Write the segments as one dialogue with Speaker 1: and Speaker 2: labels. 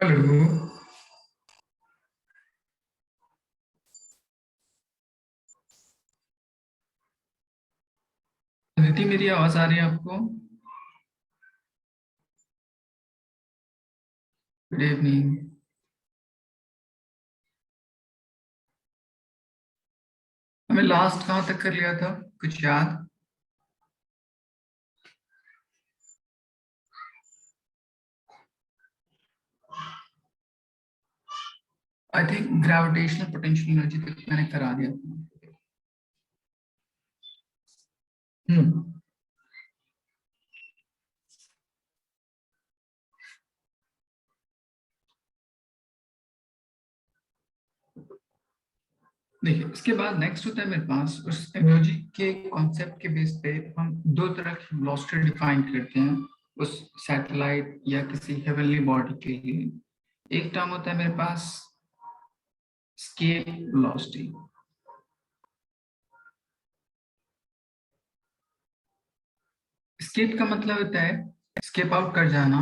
Speaker 1: Hello. Aditi, मेरी आवाज आ रही है आपको? Good evening. हमें लास्ट कहाँ तक कर लिया था, कुछ याद? I think gravitational potential energy तक मैंने करा दिया था। हम्म। देखिए, इसके बाद नेक्स्ट होता है मेरे पास उस एनर्जी के कॉन्सेप्ट के बेस पे हम दो तरह की वेलोसिटी डिफाइन करते हैं उस सैटेलाइट या किसी हेवनली बॉडी के लिए। एक टर्म होता है मेरे पास स्केप वेलोसिटी। स्केप का मतलब होता है स्केप आउट कर जाना,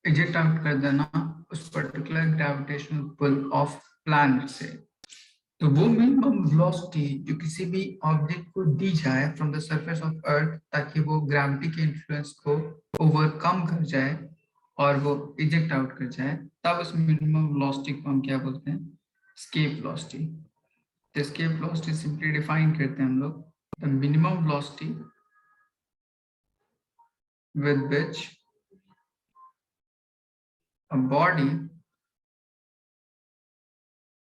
Speaker 1: एजेक्ट आउट कर देना उस particular gravitational pull of planet से। तो वो मिनिमम वेलोसिटी जो किसी भी ऑब्जेक्ट को दी जाए फ्रॉम द सरफेस ऑफ अर्थ ताकि वो ग्रेविटी के इन्फ्लुएंस को ओवरकम कर जाए और वो इजेक्ट आउट कर जाए, तब उस मिनिमम वेलोसिटी को हम क्या बोलते हैं? Escape velocity. तो स्केप वेलोसिटी सिंपली डिफाइन करते हैं हम लोग the minimum velocity with which a body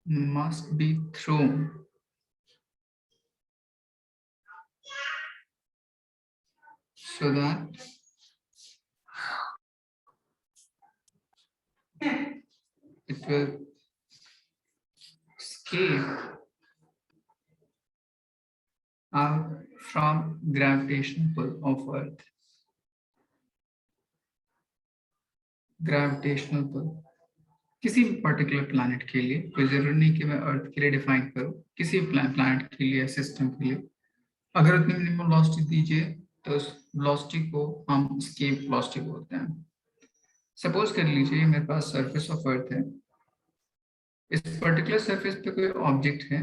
Speaker 1: must be thrown so that it will escape out from gravitational pull of Earth. Gravitational pull किसी भी पर्टिकुलर प्लैनेट के लिए, कोई जरूरी नहीं कि मैं अर्थ के लिए डिफाइन करूं, किसी भी प्लैनेट के लिए, सिस्टम के लिए अगर उतनी मिनिमम वेलोसिटी दीजिए तो उस वेलोसिटी को हम स्केप वेलोसिटी बोलते हैं। सपोज कर लीजिए मेरे पास सरफेस ऑफ अर्थ है, इस पर्टिकुलर सरफेस पे कोई ऑब्जेक्ट है।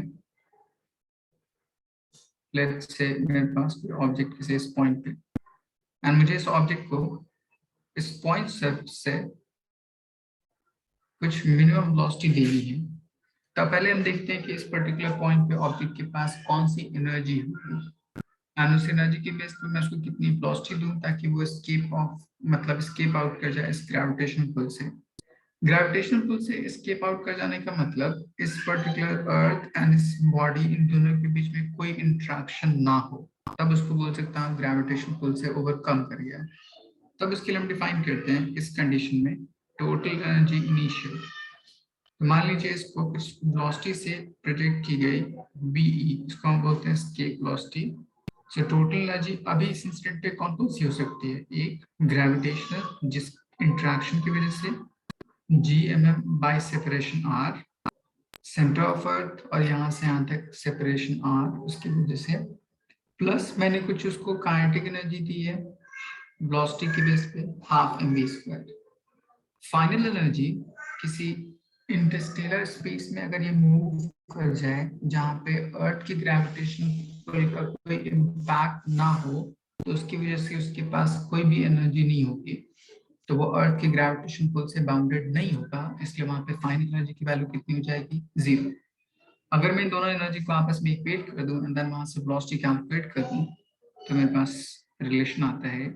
Speaker 1: लेट्स से मेरे पास कोई ऑब्जेक्ट किसी इस पॉइंट पे, एंड मुझे इस ऑब्जेक्ट को इस पॉइंट से कुछ मिनिमम वेलोसिटी देनी है। तो पहले हम देखते हैं कि इस पर्टिकुलर पॉइंट पे ऑब्जेक्ट के पास कौन सी एनर्जी होगी, एंड उस एनर्जी के बेस पे मैं उसको कितनी वेलोसिटी दूं ताकि वो स्केप ऑफ मतलब स्केप आउट कर जाए इस ग्रेविटेशनल पुल से। ग्रेविटेशनल पुल से स्केप आउट कर जाने का मतलब इस पर्टिकुलर अर्थ एंड इस बॉडी, इन दोनों के बीच में कोई इंट्रैक्शन ना हो, तब उसको बोल सकता हूँ ग्रेविटेशनल पुल से ओवरकम कर गया। तब इसके लिए हम डिफाइन करते हैं इस कंडीशन में टोटल एनर्जी इनिशियल। तो मान लीजिए इसको कुछ वेलोसिटी से प्रोजेक्ट की गई बीई, इसको हम बोलते हैं escape velocity. So total energy अभी इस इंस्टेंट पे कौन कौन सी हो सकती है? एक ग्रेविटेशनल, जिस इंट्रैक्शन की वजह से GMM bye separation R, centre of earth और यहाँ से यहाँ तक सेपरेशन R, उसकी वजह से, प्लस मैंने कुछ उसको काइनेटिक एनर्जी दी है वेलोसिटी के बेस पे 12mv²। फाइनल एनर्जी किसी इंटरस्टेलर स्पेस में अगर ये मूव कर जाए जहाँ पे अर्थ की ग्रेविटेशनल पुल का कोई इम्पैक्ट ना हो, तो उसकी वजह से उसके पास कोई भी एनर्जी नहीं होगी, तो वो अर्थ के ग्रेविटेशन पुल से बाउंडेड नहीं होगा, इसलिए वहां पे फाइनल एनर्जी की वैल्यू कितनी हो जाएगी? 0। अगर मैं इन दोनों एनर्जी को आपस में इक्वेट कर दूं एंड देन वहां से वेलोसिटी कैलकुलेट कर दूं, तो मेरे पास रिलेशन आता है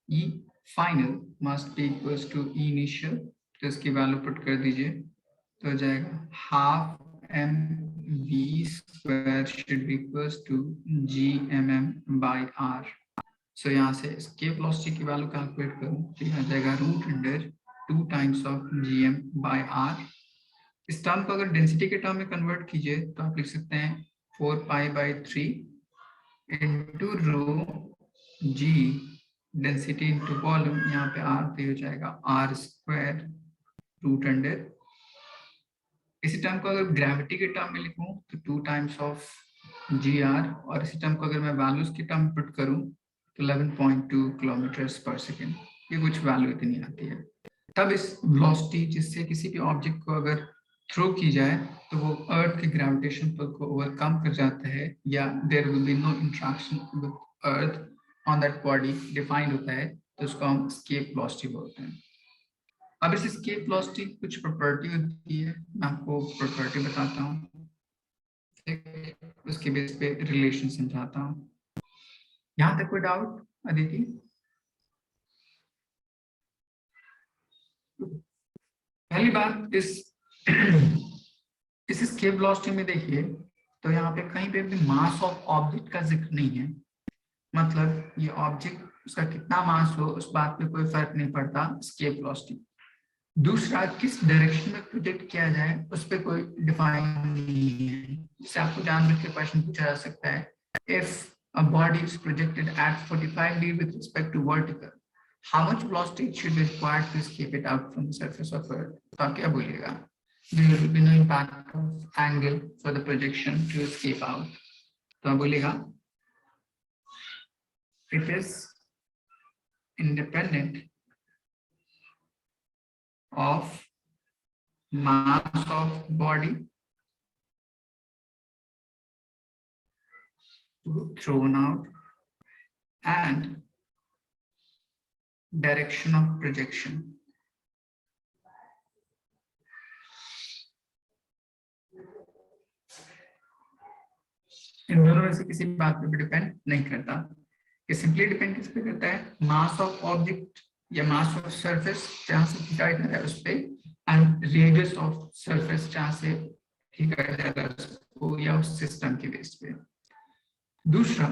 Speaker 1: E final must be equals to E initial. तो इसकी वैल्यू पुट कर दीजिए तो हो जाएगा 12mv² should be equals to GMM/R। So यहाँ से स्केप वेलोसिटी की वैल्यू कैलकुलेट करूँ तो यहाँ जाएगा √2 टाइम्स ऑफ GM/R। इस टर्म को अगर डेंसिटी के टर्म में कन्वर्ट कीजिए तो आप लिख सकते हैं 4π/3 इंटू रो जी डेंसिटी इंटू वॉल्यूम, यहाँ पे R पे हो जाएगा R²√। इसी टर्म को अगर ग्रेविटी के टर्म में लिखूं तो 2 टाइम्स ऑफ GR, और इसी टर्म को अगर मैं वैल्यूज के टर्म में पुट करूं तो 11.2 किलोमीटर पर सेकेंड। ये कुछ वैल्यू इतनी आती है। तब इस वेलोसिटी जिससे किसी भी ऑब्जेक्ट को अगर थ्रो की जाए तो वो अर्थ के ग्रेविटेशन पुल को ओवरकम कर जाता है, या there will be no interaction with earth on that body defined होता है, तो उसको हम एस्केप वेलोसिटी बोलते हैं। अब इस एस्केप वेलोसिटी की कुछ प्रॉपर्टी होती है, मैं आपको प्रॉपर्टी बताता हूँ, उसके बेस पे रिलेशन समझाता हूँ। यहाँ तक कोई डाउट अदिति? पहली बात, इस एस्केप वेलोसिटी में देखिए, तो यहाँ पे कहीं पे भी मास ऑफ ऑब्जेक्ट का जिक्र नहीं है। मतलब ये ऑब्जेक्ट, उसका कितना मास हो उस बात पे कोई फर्क नहीं पड़ता एस्केप वेलोसिटी। दूसरा, किस डायरेक्शन में प्रोजेक्ट किया जाए उस पर कोई डिफाइन नहीं है। जैसे आपको जानबूझ के क्वेश्चन पूछा जा सकता है, if a body is projected at 45 degree with respect to vertical, how much velocity should be required to escape it out from the surface of earth? तो आप क्या बोलिएगा? There will be no impact of angle for the projection to escape out. तो आप बोलिएगा it is independent of mass of body thrown out and direction of projection. इन दोनों में से किसी बात पे भी डिपेंड नहीं करता। ये सिंपली डिपेंड किस पे करता है? मास ऑफ ऑब्जेक्ट या मास ऑफ सरफेस जहां से खींचा जा रहा है उस पे, एंड रेडियस ऑफ सरफेस जहां से खींचा जा रहा है उसको, या उस सिस्टम के बेस पे। दूसरा,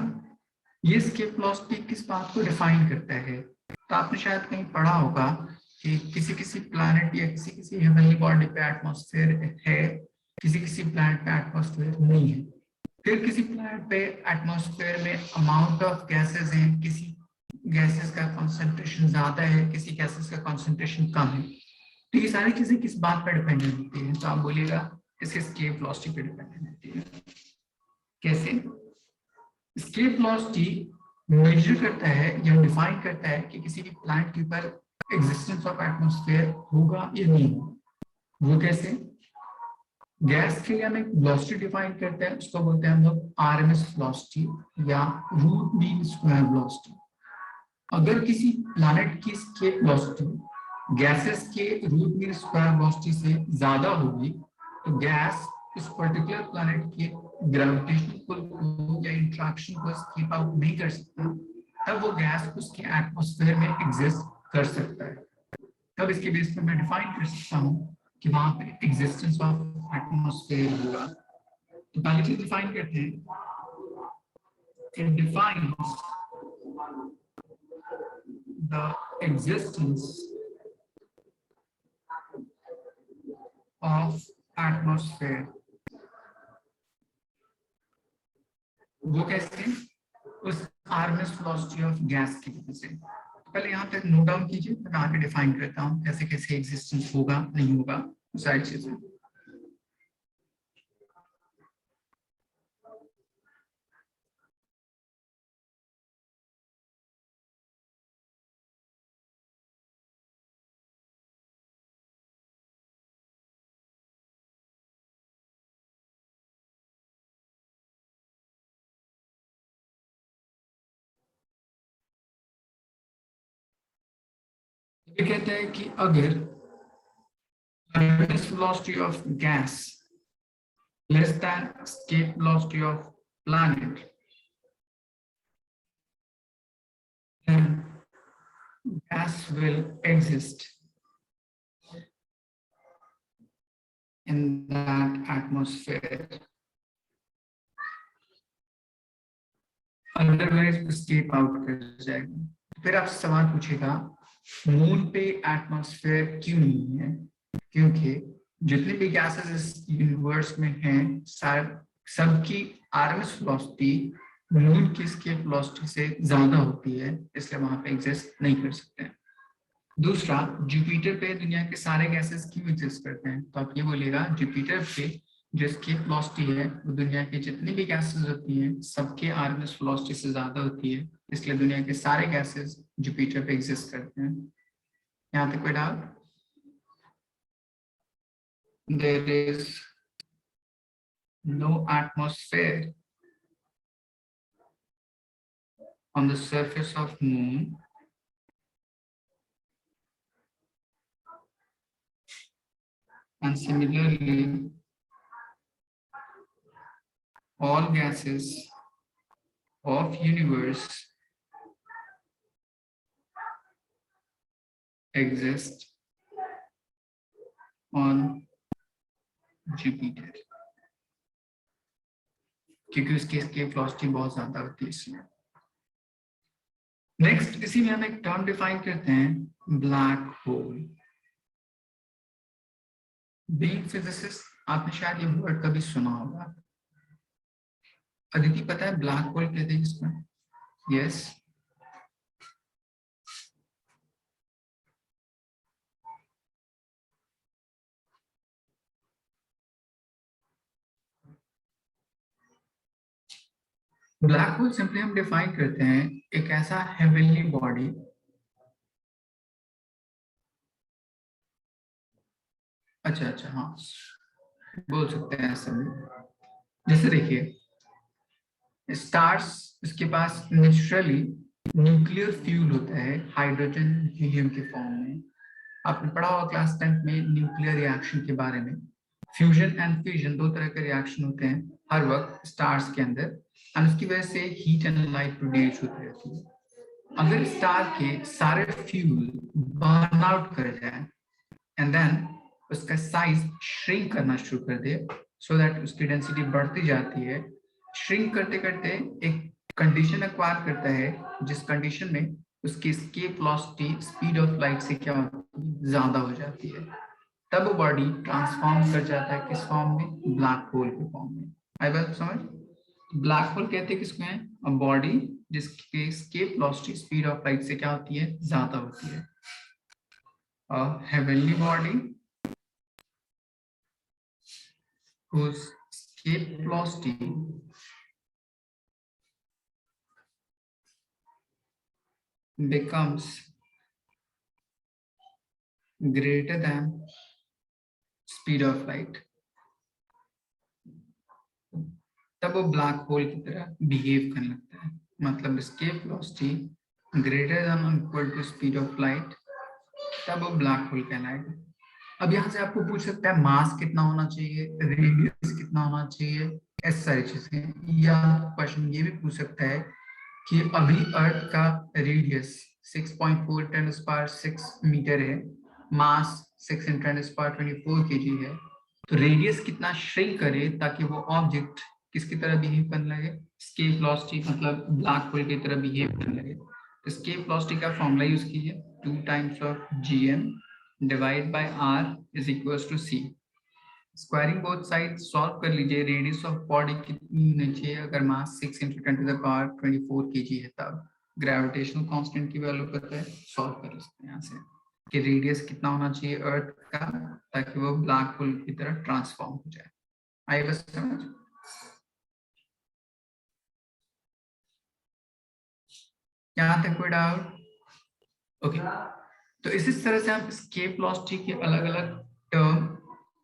Speaker 1: ये एस्केप वेलोसिटी किस बात को डिफाइन करता है? तो आपने शायद कहीं पढ़ा होगा कि किसी किसी प्लैनेट या किसी किसी हेवनली बॉडी पे एटमॉस्फेयर है, किसी किसी प्लैनेट पे एटमॉस्फेयर नहीं है। फिर किसी प्लैनेट पे एटमॉस्फेयर में अमाउंट ऑफ गैसेस हैं, किसी गैसेस का कंसंट्रेशन ज्यादा है, किसी गैसेस का कंसंट्रेशन कम है। तो ये सारी चीजें किस बात पर डिपेंडेंट होती है? तो आप बोलिएगा इसके एस्केप वेलोसिटी पे डिपेंडेंट होती है। कैसे? एस्केप वेलोसिटी मेजर करता है या डिफाइन करता है कि किसी भी प्लैनेट के ऊपर एग्जिस्टेंस ऑफ एटमॉस्फेयर होगा या नहीं होगा। वो कैसे? गैस के लिए हम एक वेलोसिटी डिफाइन करते हैं, उसको बोलते हैं हम लोग आरएमएस वेलोसिटी या रूट मीन स्क्वायर वेलोसिटी। अगर किसी प्लैनेट की एस्केप वेलोसिटी गैसेस के रूट मीन स्क्वायर वेलोसिटी से ज्यादा होगी, तो गैस इस पर्टिकुलर प्लैनेट के ग्रेविटेशनल पुल को या इंट्रैक्शन को एस्केप आउट नहीं कर सकता, तब वो गैस उसके एटमॉस्फेयर में एग्जिस्ट कर सकता है। तब इसके बेस पे मैं डिफाइन कर सकता हूँ कि वहां पे एग्जिस्टेंस ऑफ एटमॉस्फेयर होगा। तो पहले चीज डिफाइन करते हैं, it defines the existence of atmosphere. वो कैसे? उस आरएमएस वेलोसिटी ऑफ गैस की वजह से। तो पहले यहाँ तक नोट डाउन कीजिए, मैं आगे डिफाइन करता हूँ कैसे कैसे एग्जिस्टेंस होगा नहीं होगा सारी चीजें। ये कहते हैं कि अगर RMS velocity of gas less than escape velocity of planet, then gas will exist in that atmosphere. Otherwise escape out कर जाएगा। फिर आप सवाल पूछेगा, मून पे एटमॉस्फेयर क्यों नहीं है? क्योंकि जितने भी गैसेस इस यूनिवर्स में हैं, सबकी आरएमएस वेलोसिटी मून की एस्केप वेलोसिटी से ज्यादा होती है, इसलिए वहां पे एग्जिस्ट नहीं कर सकते। दूसरा, जुपिटर पे दुनिया के सारे गैसेस क्यों एग्जिस्ट करते हैं? तो आप ये बोलिएगा, जुपिटर पे जो एस्केप वेलोसिटी है वो दुनिया की जितनी भी गैसेस होती हैं सबके आरएमएस वेलोसिटी से ज्यादा होती है, इसलिए दुनिया के सारे गैसेस जुपिटर पे एग्जिस्ट करते हैं। यहाँ तक कोई doubt? there is no atmosphere on the surface of moon, and similarly all gases of universe exist on Jupiter, क्योंकि उसकी escape velocity बहुत ज्यादा होती है इसलिए। नेक्स्ट इसी में हम एक टर्म डिफाइन करते हैं, ब्लैक होल। बीइंग फिजिसिस्ट आपने शायद ये वर्ड कभी सुना होगा। अदिति पता है ब्लैक होल कहते हैं इसमें? यस, ब्लैक होल सिंपली हम डिफाइन करते हैं एक ऐसा हेवनली बॉडी अच्छा हाँ बोल सकते हैं ऐसा भी। जैसे देखिए स्टार्स, इसके पास नेचुरली न्यूक्लियर फ्यूल होता है हाइड्रोजन हीलियम के फॉर्म में। आपने पढ़ा होगा क्लास 10 में न्यूक्लियर रिएक्शन के बारे में। फ्यूजन एंड फ्यूजन दो तरह के रिएक्शन होते हैं हर वक्त स्टार्स के अंदर, एंड उसकी वजह से हीट एंड लाइट प्रोड्यूस होती रहती है। अगर स्टार के सारे फ्यूल बर्न आउट कर जाए एंड देन उसका साइज श्रिंक करना शुरू कर दे, सो दैट उसकी डेंसिटी बढ़ती जाती है, श्रिंक करते करते एक कंडीशन एक्वायर करता है जिस कंडीशन में उसकी escape velocity speed of light से क्या होती है, ज्यादा हो जाती है। तब वो बॉडी ट्रांसफॉर्म कर जाता है किस फॉर्म में? ब्लैक होल के फॉर्म में। आई बात समझ? ब्लैक होल कहते हैं किसको है? अ बॉडी जिसकी escape velocity speed of light से क्या होती है, ज्यादा होती है। अ heavenly body whose escape velocity becomes greater than speed of light, तब वो ब्लैक होल की तरह बिहेव करने लगता है। मतलब escape velocity greater than or equal to speed of light, तब वो ब्लैक होल कहलाएगा। अब यहाँ से आपको पूछ सकता है मास कितना होना चाहिए, रेडियस कितना होना चाहिए, ऐसी सारी चीजें। या क्वेश्चन ये भी पूछ सकता है कि अभी अर्थ का रेडियस 6.4 × 10⁻⁶ मीटर है, मास 6 × 10⁻24 kg है, तो रेडियस कितना श्रिंक करे ताकि वो ऑब्जेक्ट किसकी तरह बिहेव करने लगे, एस्केप वेलोसिटी मतलब ब्लैक होल की तरह बिहेव करने लगे। तो एस्केप वेलोसिटी का फॉर्मूला यूज कीजिए, 2 × gm divide by r is equals to c। Squaring both side solve कर लीजिए। रेडियस ऑफ बॉडी कितनी होनी चाहिए अगर मास 6 × 10⁻24 kg है, तब ग्रेविटेशनल कांस्टेंट की वैल्यू पता है, सॉल्व कर सकते हैं यहाँ से कि रेडियस कितना होना चाहिए अर्थ का ताकि वो ब्लैक होल की तरह ट्रांसफॉर्म हो जाए। आई बस समझ? यहाँ तक कोई डाउट? ओके, तो इसी तरह से हम एस्केप वेलोसिटी के अलग अलग टर्म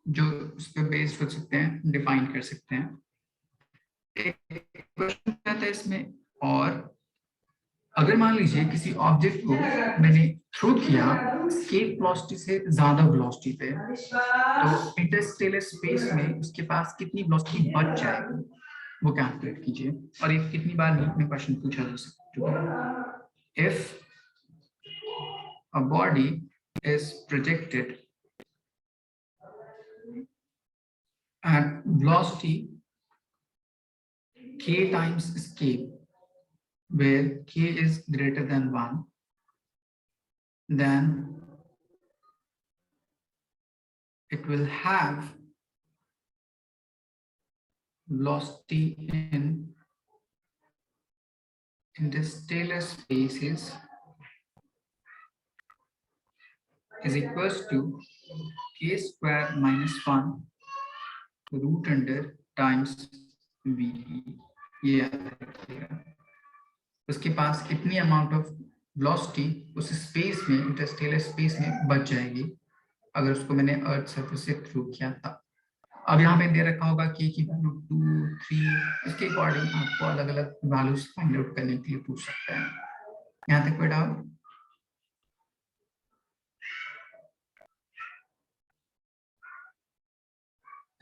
Speaker 1: जो उस पर बेस्ड हो सकते हैं डिफाइन कर सकते हैं। एक क्वेश्चन आता है इसमें, और अगर मान लीजिए किसी ऑब्जेक्ट को मैंने थ्रो किया एस्केप वेलोसिटी से ज्यादा वेलोसिटी पे, तो इंटरस्टेलर स्पेस में उसके पास कितनी वेलोसिटी बच जाएगी वो कैलकुलेट कीजिए। और ये कितनी बार नीट में क्वेश्चन पूछा जा सकता है। If a body is projected at velocity k times escape, where k is greater than 1, then it will have velocity in interstellar spaces is equals to k square minus 1 root under times v। ये याद रखिएगा, उसके पास इतनी amount of velocity उस space में, Interstellar space में बच जाएगी, अगर उसको मैंने अर्थ सरफेस से थ्रू किया था। अब यहाँ पे दे रखा होगा k की वैल्यू 2, 3, इसके अकॉर्डिंग आपको अलग अलग वैल्यूज फाइंड आउट करने के लिए पूछ सकता है। यहाँ तक कोई डाउट?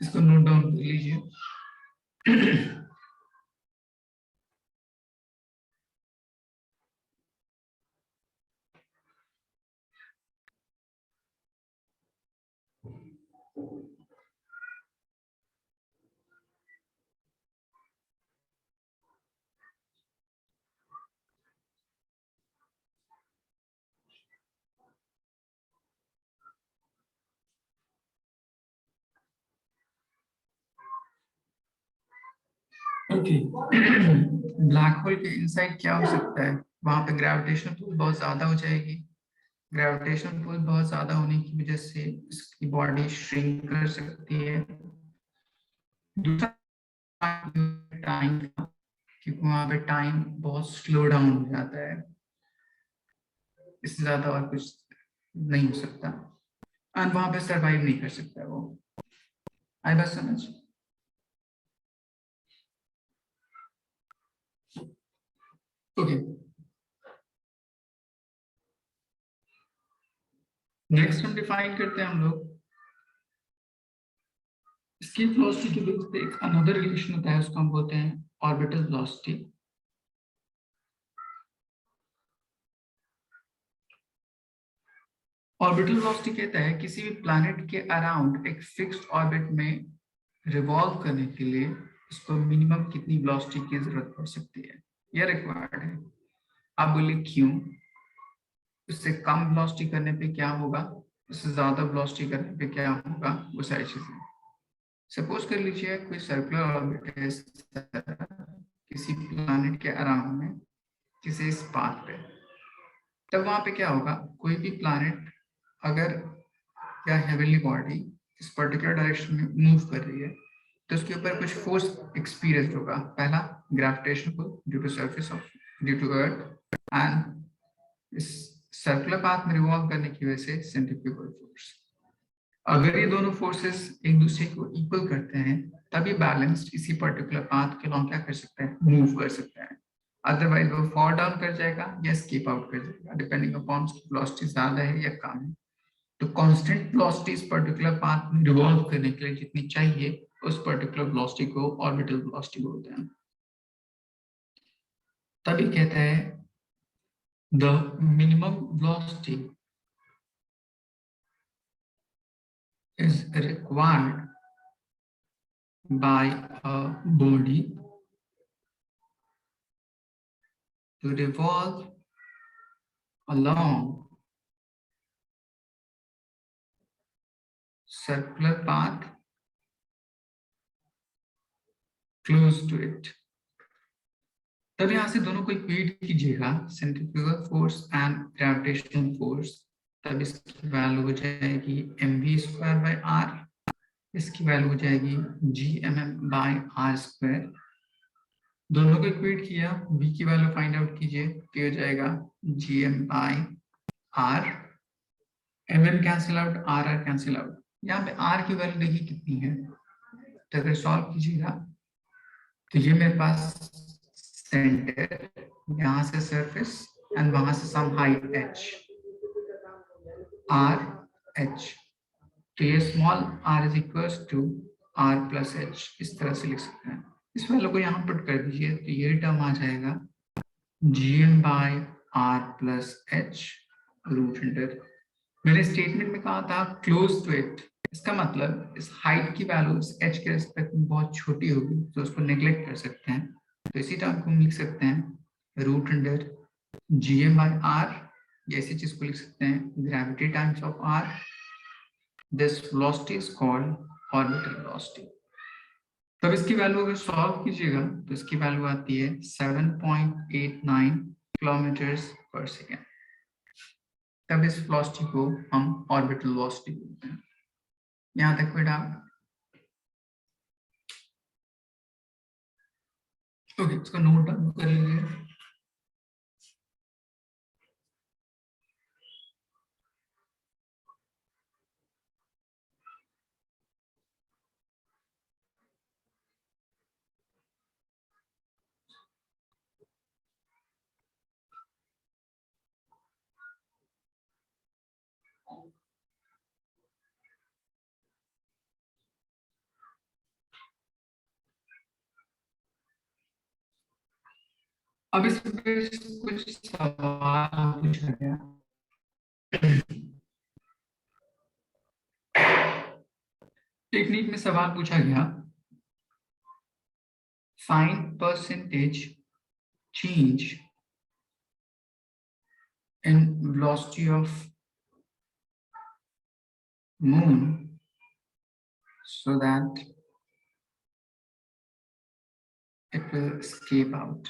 Speaker 1: इसको नोट डाउन कर लीजिए। ओके, ब्लैक होल के इनसाइड क्या हो सकता है? वहां पे ग्रेविटेशनल पुल बहुत ज्यादा हो जाएगी। ग्रेविटेशनल पुल बहुत ज्यादा होने की वजह से इसकी बॉडी श्रिंक कर सकती है। दूसरा टाइम, क्योंकि वहां पे टाइम बहुत स्लो डाउन हो जाता है, इससे ज्यादा और कुछ नहीं हो सकता, और वहां पे सरवाइव नहीं कर सकता वो। आई बात समझ? ओके, नेक्स्ट हम डिफाइन करते हैं हम लोग इसकी वेलोसिटी के बीच में एक अनदर रिलेशन होता है, उसको हम बोलते हैं ऑर्बिटल वेलोसिटी। ऑर्बिटल वेलोसिटी कहता है किसी भी प्लैनेट के अराउंड एक फिक्स्ड ऑर्बिट में रिवॉल्व करने के लिए उसको मिनिमम कितनी वेलोसिटी की जरूरत पड़ सकती है, यह रिक्वायर्ड है। आप बोलिए क्यों? उससे कम वेलोसिटी करने पे क्या होगा, उससे ज्यादा वेलोसिटी करने पे क्या होगा, वो सारी चीजें। सपोज कर लीजिए कोई सर्कुलर ऑर्बिट है किसी प्लैनेट के अराउंड में, किसी इस पाथ पे, तब वहां पे क्या होगा, कोई भी प्लैनेट अगर या हेवनली बॉडी इस पर्टिकुलर डायरेक्शन में मूव कर रही है तो उसके ऊपर कुछ फोर्स एक्सपीरियंस होगा। पहला gravitation pull due to surface of due to earth, and इस सर्कुलर पाथ में रिवॉल्व करने की वजह से सेंट्रीफ्यूगल फोर्स। अगर ये दोनों फोर्सेस एक दूसरे को इक्वल करते हैं तभी बैलेंस्ड इसी पर्टिकुलर पाथ के लॉन्ग क्या कर सकता है, मूव कर सकता है। अदरवाइज वो फॉल डाउन कर जाएगा या स्केप आउट कर जाएगा, डिपेंडिंग अपॉन उसकी वेलोसिटी ज्यादा है या कम है। तो कांस्टेंट वेलोसिटी इस पर्टिकुलर पाथ में रिवॉल्व करने के लिए जितनी चाहिए उस पर्टिकुलर वेलोसिटी को ऑर्बिटल वेलोसिटी बोलते हैं। तभी कहते हैं the minimum velocity is required by a body to revolve along circular path close to it। तब यहां से दोनों को इक्वेट कीजिएगा, centrifugal force and gravitational force, तब इसकी वैल्यू हो जाएगी mv²/r, इसकी वैल्यू हो जाएगी gmm/r²। दोनों को इक्वेट किया, v की वैल्यू फाइंड आउट कीजिए तो हो जाएगा gm/r, mm cancel out, r cancel out. यहाँ पे r की वैल्यू देखिए कितनी है, तो अगर सॉल्व कीजिएगा तो ये मेरे पास सेंटर, यहाँ से सरफेस एंड वहां से some height h, r h, तो ये small r is equals to r plus h, इस तरह से लिख सकते हैं। इस वैल्यू को यहाँ पुट कर दीजिए तो ये टर्म आ जाएगा gm/r plus h root under, मैंने स्टेटमेंट में कहा था क्लोज टू इट, इसका मतलब इस हाइट की वैल्यू इस h के रिस्पेक्ट में बहुत छोटी होगी तो उसको नेग्लेक्ट कर सकते हैं। तो इसी टर्म को हम लिख सकते हैं रूट अंडर gm/r, या इसी चीज को लिख सकते हैं gravity times of r। This velocity is called orbital velocity. तब इसकी वैल्यू अगर सॉल्व कीजिएगा तो इसकी वैल्यू आती है 7.89 किलोमीटर्स पर सेकेंड। तब इस वेलोसिटी को हम ऑर्बिटल वेलोसिटी बोलते हैं। यहाँ तक कोई डाउट? ओके, इसको नोट डाउन कर लीजिए। अब इस पे कुछ सवाल पूछा गया। टेक्निक में सवाल पूछा गया, find percentage change in velocity of moon so that it will escape out.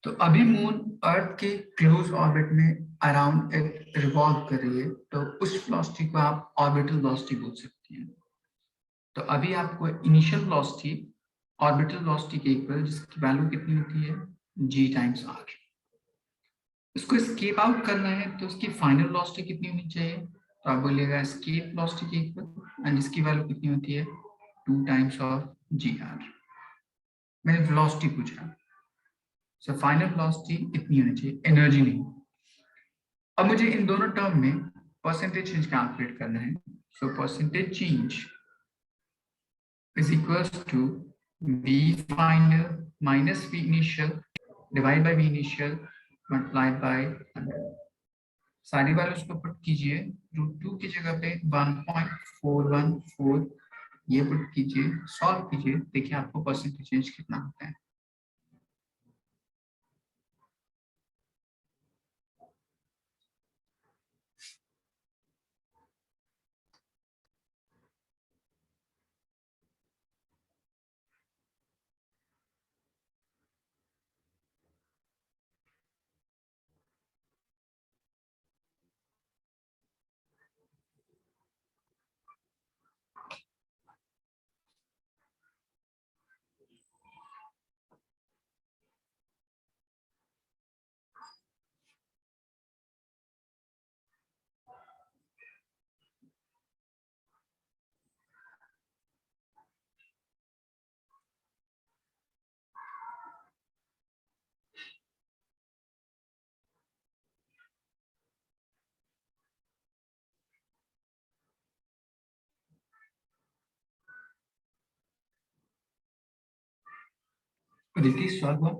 Speaker 1: तो अभी मून अर्थ के क्लोज ऑर्बिट में अराउंड एक रिवॉल्व कर रही है, तो उस वेलोसिटी को आप ऑर्बिटल वेलोसिटी बोल सकते हैं। तो अभी आपको इनिशियल वेलोसिटी ऑर्बिटल वेलोसिटी के इक्वल, जिसकी वैल्यू कितनी होती है g टाइम्स r। इसको एस्केप आउट करना है तो उसकी फाइनल वेलोसिटी कितनी होनी चाहिए, तो आप बोलिएगा एस्केप वेलोसिटी के इक्वल, एंड जिसकी वैल्यू कितनी होती है 2 टाइम्स ऑफ gr। मैंने वेलोसिटी पूछा, सो फाइनल वेलोसिटी इतनी होनी चाहिए, एनर्जी नहीं। अब मुझे इन दोनों टर्म में परसेंटेज चेंज कैलकुलेट करना है। So percentage change is equals to v final minus v initial divide by v initial multiplied by 100। सारी वैल्यूज को पुट कीजिए, √2 की जगह पे 1.414 ये पुट कीजिए, सॉल्व कीजिए, देखिए आपको परसेंटेज चेंज कितना होता है। देखिए सॉल्व हुआ।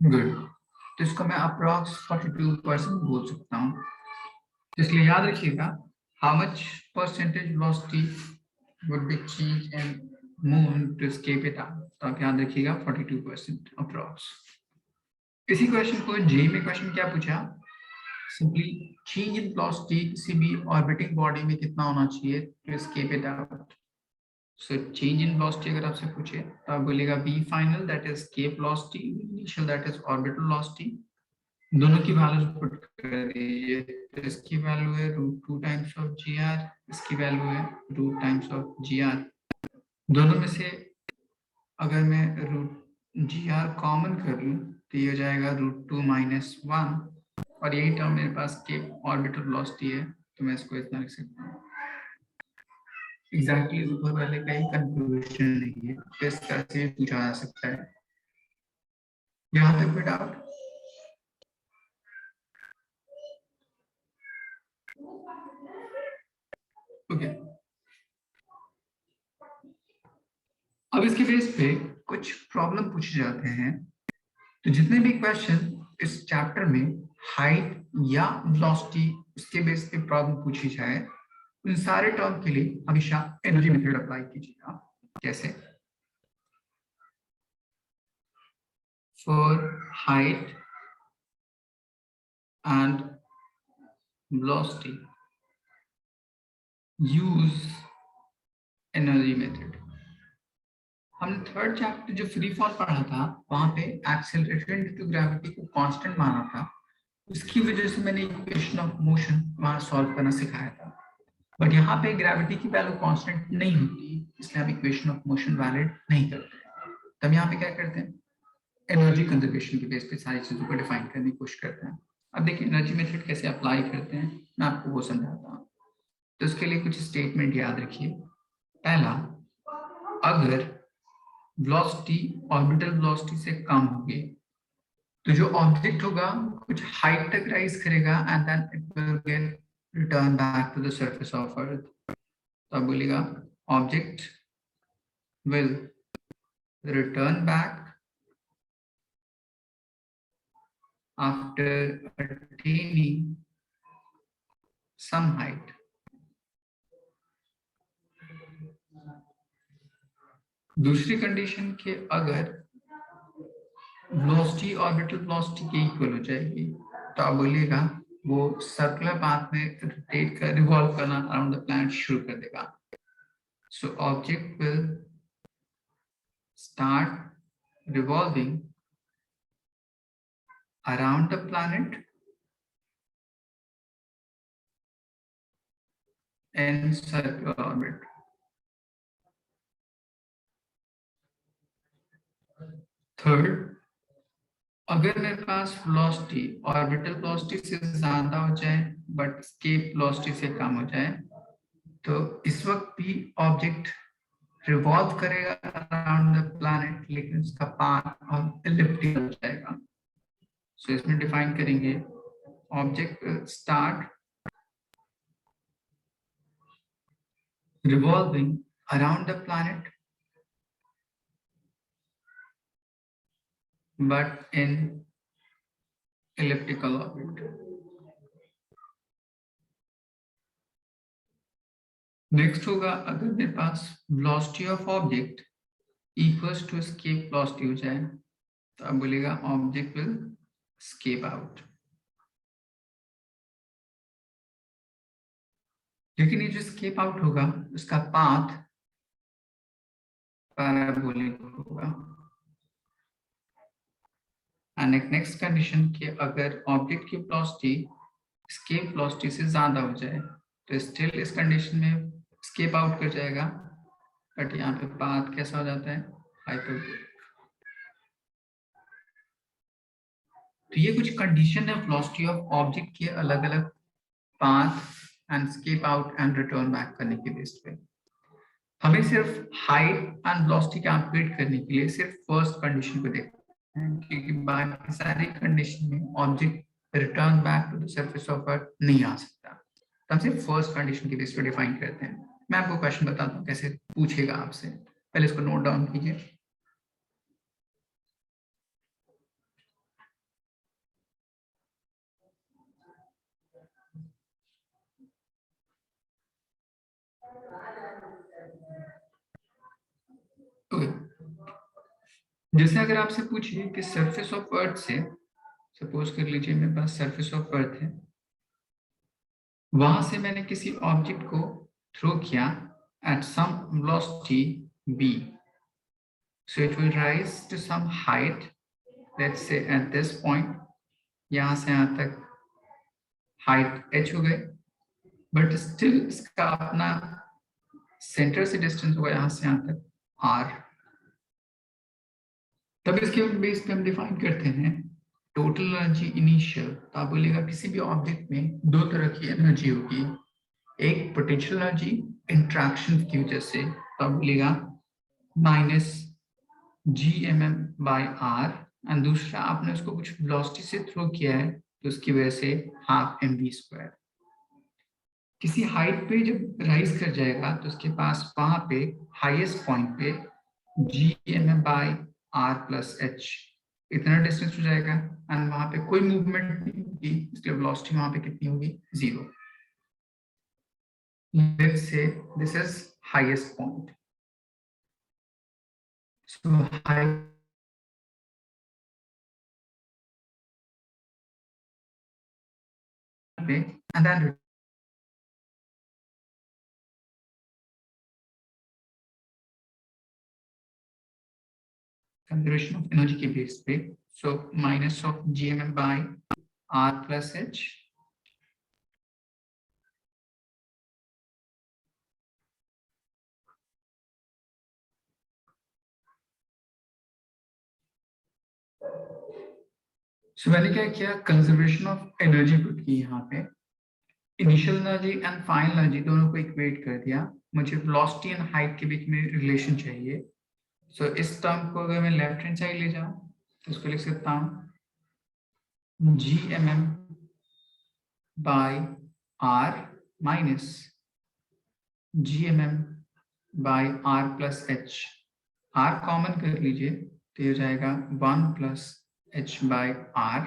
Speaker 1: गुड, तो इसको मैं अप्रॉक्स 42% बोल सकता हूँ। इसलिए याद रखिएगा, how much percentage velocity would be change in moon to escape it out, तो आप याद रखिएगा 42% अप्रॉक्स। इसी क्वेश्चन को जे में क्वेश्चन क्या पूछा, सिंपली चेंज इन वेलोसिटी किसी भी ऑर्बिटिंग बॉडी में कितना होना चाहिए to escape it out. So change in velocity अगर आपसे पूछे तो आप बोलेगा v final that is escape velocity, initial that is orbital velocity, दोनों की वैल्यूज पुट कर दीजिए। तो इसकी वैल्यू है √2 टाइम्स ऑफ gr, इसकी वैल्यू है √2 टाइम्स ऑफ gr। दोनों में से अगर मैं √gr कॉमन कर लूं तो ये हो जाएगा √2 माइनस 1, और यही टर्म मेरे पास के ऑर्बिटल वेलोसिटी है, तो मैं इसको इतना लिख सकता हूँ। एग्जैक्टली ऊपर वाले का ही कंफ्यूजन नहीं है, तो इस तरह से पूछा जा सकता है। यहाँ तक कोई डाउट? ओके, अब इसके बेस पे कुछ प्रॉब्लम पूछे जाते हैं। तो जितने भी क्वेश्चन इस चैप्टर में हाइट या वेलोसिटी उसके बेस पे प्रॉब्लम पूछी जाए, उन सारे टर्म के लिए हमेशा एनर्जी मेथड अप्लाई कीजिएगा। कैसे? For height and velocity use energy method. हमने थर्ड चैप्टर जो फ्री फॉल पढ़ा था, वहां पे एक्सेलरेशन ड्यू टू ग्रेविटी को कांस्टेंट माना था, उसकी वजह से मैंने इक्वेशन ऑफ मोशन वहां सॉल्व करना सिखाया था। बट यहाँ पे ग्रेविटी की वैल्यू कांस्टेंट नहीं होती, इसलिए हम इक्वेशन ऑफ मोशन वैलिड नहीं करते। तो हम यहाँ पे क्या करते हैं, एनर्जी कंजर्वेशन के बेस पे सारी चीजों को डिफाइन करने की कोशिश करते हैं। अब देखिए एनर्जी मेथड कैसे अप्लाई करते हैं, मैं आपको वो समझाता हूँ। तो उसके लिए कुछ स्टेटमेंट याद रखिए। पहला, अगर वेलोसिटी ऑर्बिटल वेलोसिटी से कम होगी, तो जो ऑब्जेक्ट होगा कुछ हाइट तक राइज करेगा and then it will get return back to the surface of earth. तो आप बोलिएगा object will return back after attaining some height. दूसरी कंडीशन के अगर वेलोसिटी ऑर्बिटल वेलोसिटी के इक्वल हो जाएगी, तो आप बोलिएगा वो सर्कुलर पाथ में रोटेट कर रिवॉल्व करना अराउंड द प्लैनेट शुरू कर देगा। So object will start revolving around the planet in circular orbit. Third, अगर मेरे पास वेलोसिटी ऑर्बिटल वेलोसिटी से ज्यादा हो जाए बट एस्केप वेलोसिटी से कम हो जाए, तो इस वक्त भी ऑब्जेक्ट रिवॉल्व करेगा अराउंड द प्लैनेट, लेकिन उसका पाथ एलिप्टिकल हो जाएगा। सो इसमें डिफाइन करेंगे object will start revolving around the planet but in elliptical orbit. Next होगा अगर मेरे पास velocity of object equals to escape velocity हो जाए, तो आप बोलेगा ऑब्जेक्ट विल escape आउट। लेकिन ये जो escape आउट होगा उसका पाथ पैराबोलिक होगा। एंड नेक्स्ट कंडीशन के अगर ऑब्जेक्ट की वेलोसिटी escape वेलोसिटी से ज्यादा हो जाए, तो स्टिल इस कंडीशन में escape आउट कर जाएगा, बट यहाँ पे पाथ कैसा हो जाता है, हाइपरबोलिक। तो ये कुछ कंडीशन है वेलोसिटी ऑफ ऑब्जेक्ट के अलग अलग path and escape out and return back करने के बेस पे। हमें सिर्फ हाइट एंड वेलोसिटी कैलकुलेट करने के लिए सिर्फ फर्स्ट कंडीशन को देखते हैं, क्योंकि बाकी सारी कंडीशन में object return back to the surface of earth नहीं आ सकता। तो हम सिर्फ फर्स्ट कंडीशन के बेस पे डिफाइन करते हैं। मैं आपको क्वेश्चन बताता हूँ कैसे पूछेगा आपसे, पहले इसको नोट डाउन कीजिए। जैसे अगर आपसे पूछिए कि सरफेस ऑफ अर्थ से, सपोज कर लीजिए मेरे पास सरफेस ऑफ अर्थ है, वहां से मैंने किसी ऑब्जेक्ट को थ्रो किया at some velocity b, so it will rise to some height, let's say at this point, यहां से यहां तक हाइट h हो गई, बट स्टिल इसका अपना सेंटर से डिस्टेंस होगा यहां से यहां तक r। तब इसके बेस पे हम डिफाइन करते हैं टोटल एनर्जी इनिशियल। तो आप बोलेगा किसी भी ऑब्जेक्ट में दो तरह की एनर्जी होगी, एक पोटेंशियल एनर्जी इंट्रैक्शन की वजह से, तो आप बोलेगा माइनस Gmm/r, एंड दूसरा आपने उसको कुछ वेलोसिटी से थ्रो किया है तो उसकी वजह से हाफ mv²। किसी हाइट पे जब राइज कर जाएगा तो उसके पास वहां पे हाईएस्ट पॉइंट पे Gmm/r प्लस h इतना डिस्टेंस हो जाएगा, एंड वहां पे कोई मूवमेंट नहीं होगी, इसलिए वेलोसिटी वहां पे कितनी होगी, 0। Let's say this is highest point, so high पे and then conservation of energy के बेस पे, so minus of Gmm/r plus h so मैंने क्या किया, कंजर्वेशन ऑफ एनर्जी पुट की यहाँ पे, initial energy and final energy दोनों को इक्वेट कर दिया। मुझे वेलोसिटी एंड हाइट के बीच में रिलेशन चाहिए, सो इस टर्म को अगर मैं लेफ्ट हैंड साइड ले जाऊं तो इसको लिख सकता हूं GMM by R minus GMM by R plus H। R common कर लीजिए तो ये हो जाएगा 1 plus H by R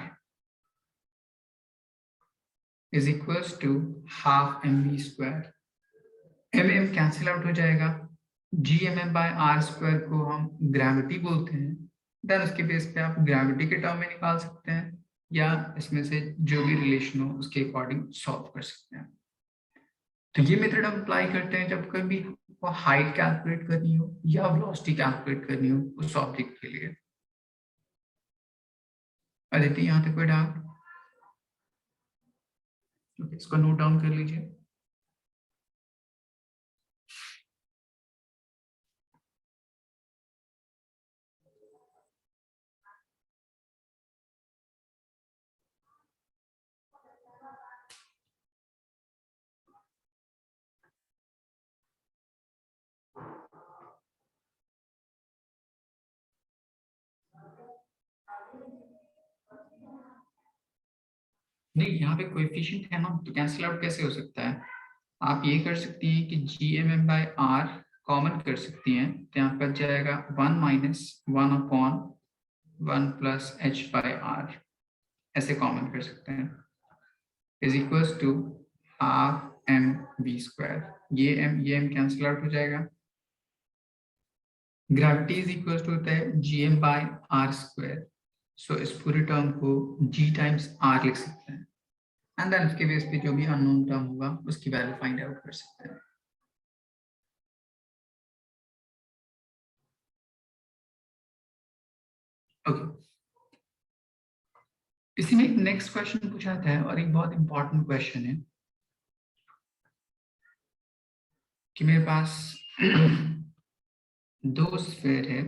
Speaker 1: is equals to half mv square। mm cancel out हो जाएगा, GMM by R square को हम ग्रेविटी बोलते हैं, देन उसके बेस पे आप ग्रेविटी के टर्म में निकाल सकते हैं या इसमें से जो भी रिलेशन हो उसके अकॉर्डिंग सॉल्व कर सकते हैं। तो ये मेथड हम अप्लाई करते हैं जब कभी हाइट कैलकुलेट करनी हो या वेलोसिटी कैलकुलेट करनी हो उस ऑब्जेक्ट के लिए। अदिति, यहाँ तक कोई डाउट? इसको नोट डाउन कर लीजिए। नहीं, यहाँ पे कोएफिशिएंट है ना, तो कैंसिल आउट कैसे हो सकता है? आप ये कर सकती हैं कि GMM by R कॉमन कर सकती हैं, तो यहाँ पर जाएगा 1 minus 1 upon 1 plus H by R, ऐसे कॉमन कर सकते हैं, is equals to half mv square. ये m कैंसिल आउट हो जाएगा। ग्रेविटी इज इक्वल टू होता है GM by R स्क्वायर। सो इस पूरे टर्म को G टाइम्स R लिख सकते हैं एंड देन उसके बेस पे जो भी अननोन टर्म होगा उसकी वैल्यू फाइंड आउट कर सकते हैं। ओके, इसी में एक नेक्स्ट क्वेश्चन पूछा था और एक बहुत इंपॉर्टेंट क्वेश्चन है कि मेरे पास दो स्फीयर है,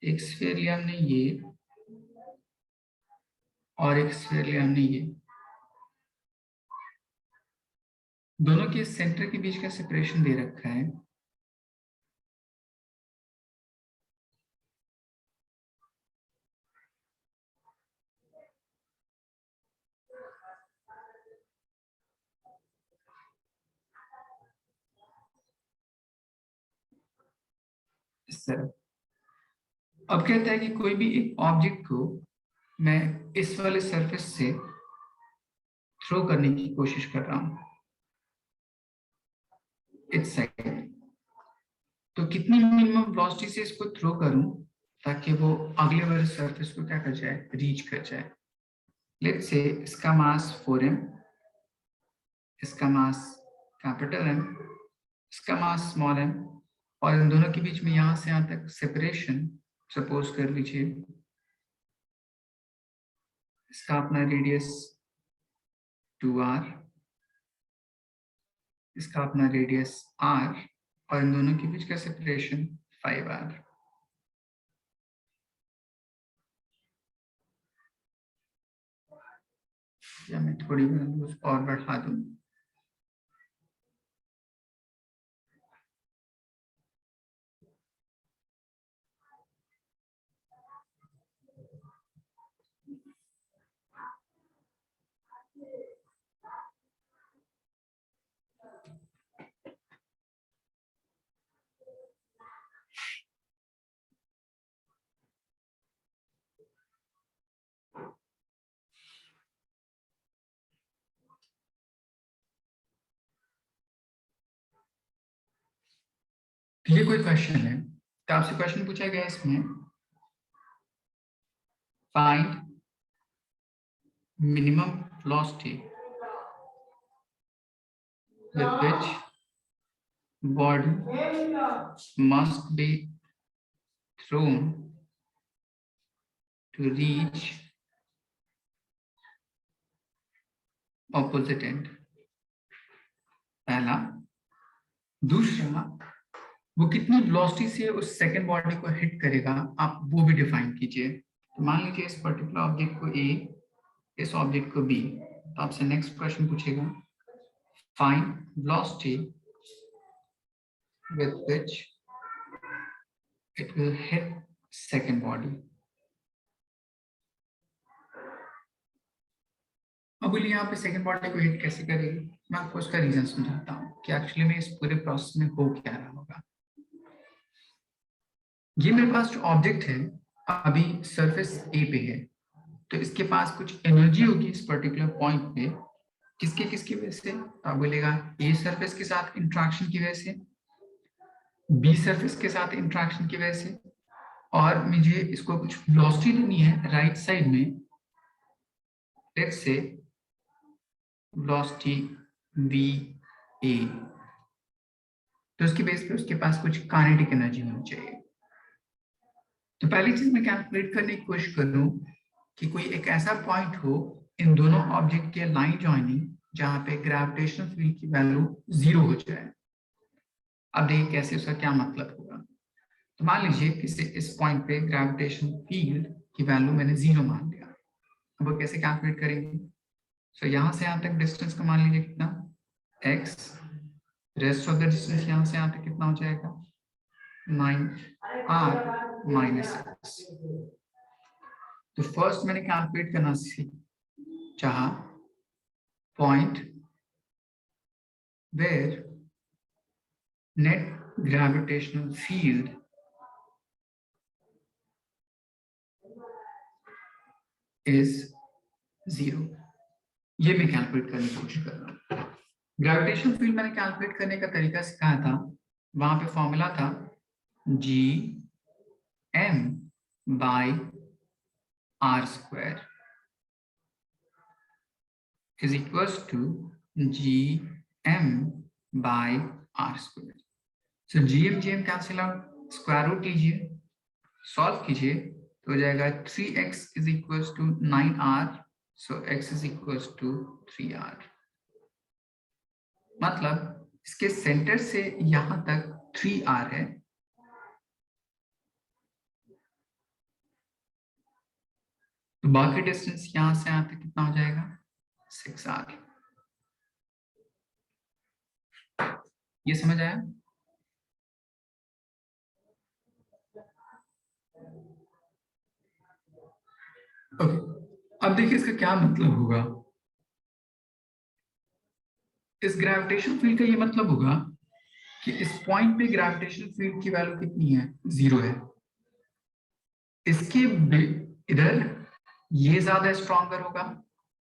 Speaker 1: एक स्फीयर लिया हमने ये और एक स्फीयर लिया हमने ये, दोनों के सेंटर के बीच का सेपरेशन दे रखा है। इस तरह अब कहता है कि कोई भी एक ऑब्जेक्ट को मैं इस वाले सरफेस से थ्रो करने की कोशिश कर रहा हूं इस साइड, तो कितनी मिनिमम वेलोसिटी से इसको थ्रो करूं ताकि वो अगले वाले सरफेस को क्या कर जाए, रीच कर जाए। लेट्स से इसका मास 4m, इसका मास कैपिटल M, इसका मास स्मॉल m, और इन दोनों के बीच में यहां से यहां तक सेपरेशन सपोज कर लीजिए इसका अपना रेडियस 2r, इसका अपना रेडियस r, और इन दोनों के बीच का सेपरेशन 5r। या मैं थोड़ी और बढ़ा दूं, ये कोई क्वेश्चन है तो आपसे क्वेश्चन पूछा गया इसमें, find minimum velocity with which body must be thrown to reach opposite end। पहला। दूसरा, वो कितनी वेलोसिटी से उस सेकंड बॉडी को हिट करेगा आप वो भी डिफाइन कीजिए। तो मान लीजिए इस पर्टिकुलर ऑब्जेक्ट को A, इस ऑब्जेक्ट को B, तो आपसे नेक्स्ट क्वेश्चन पूछेगा find velocity with which it will hit second body. अब बोलिए यहाँ पे सेकंड बॉडी को हिट कैसे करेगी? मैं आपको उसका रीजन समझाता हूँ कि एक्चुअली में इस पूरे प्रोसेस में हो क्या रहा होगा। ये मेरे पास जो ऑब्जेक्ट है अभी सरफेस ए पे है, तो इसके पास कुछ एनर्जी होगी इस पर्टिकुलर पॉइंट पे, किसकी वजह से? तो आप बोलेगा ए सरफेस के साथ इंट्रैक्शन की वजह से, बी सरफेस के साथ इंट्रैक्शन की वजह से, और मुझे इसको कुछ वेलोसिटी देनी है राइट साइड में, let's say velocity V A, तो उसकी बेस पे उसके पास कुछ काइनेटिक एनर्जी होनी चाहिए। तो पहली चीज मैं कैलकुलेट करने की कोशिश करूं कि कोई एक ऐसा पॉइंट हो इन दोनों ऑब्जेक्ट के लाइन जॉइनिंग जहां पे ग्रेविटेशनल फील्ड की वैल्यू 0 हो जाए। अब देखिए कैसे, उसका क्या मतलब होगा। तो मान लीजिए किसी इस पॉइंट पे ग्रेविटेशन फील्ड की वैल्यू मैंने 0 मान लिया। अब वो कैसे कैलकुलेट करेंगे? सो यहाँ से यहाँ तक डिस्टेंस का मान लीजिए कितना, x, rest of the distance यहाँ से यहाँ तक कितना हो जाएगा, 9r माइनस x। तो फर्स्ट मैंने कैलकुलेट करना चाहा point where net gravitational field is 0। ये मैं कैलकुलेट करने की कोशिश कर रहा हूँ। ग्रेविटेशनल फील्ड मैंने कैलकुलेट करने का तरीका सिखाया था, वहां पे फॉर्मूला था G M by R square is equals to gm by r square. So gm cancel out, square root लीजिए, सॉल्व कीजिए तो हो जाएगा 3x is equals to 9r, so x is equals to 3r। मतलब इसके centre से यहां तक 3r है, तो बाकी डिस्टेंस यहां से यहां तक कितना हो जाएगा, 6r। ये समझ आया? ओके, अब देखिए इसका क्या मतलब होगा। इस ग्रेविटेशन फील्ड का ये मतलब होगा कि इस पॉइंट पे ग्रेविटेशन फील्ड की वैल्यू कितनी है, 0 है। इसके इधर ये ज्यादा स्ट्रॉन्गर होगा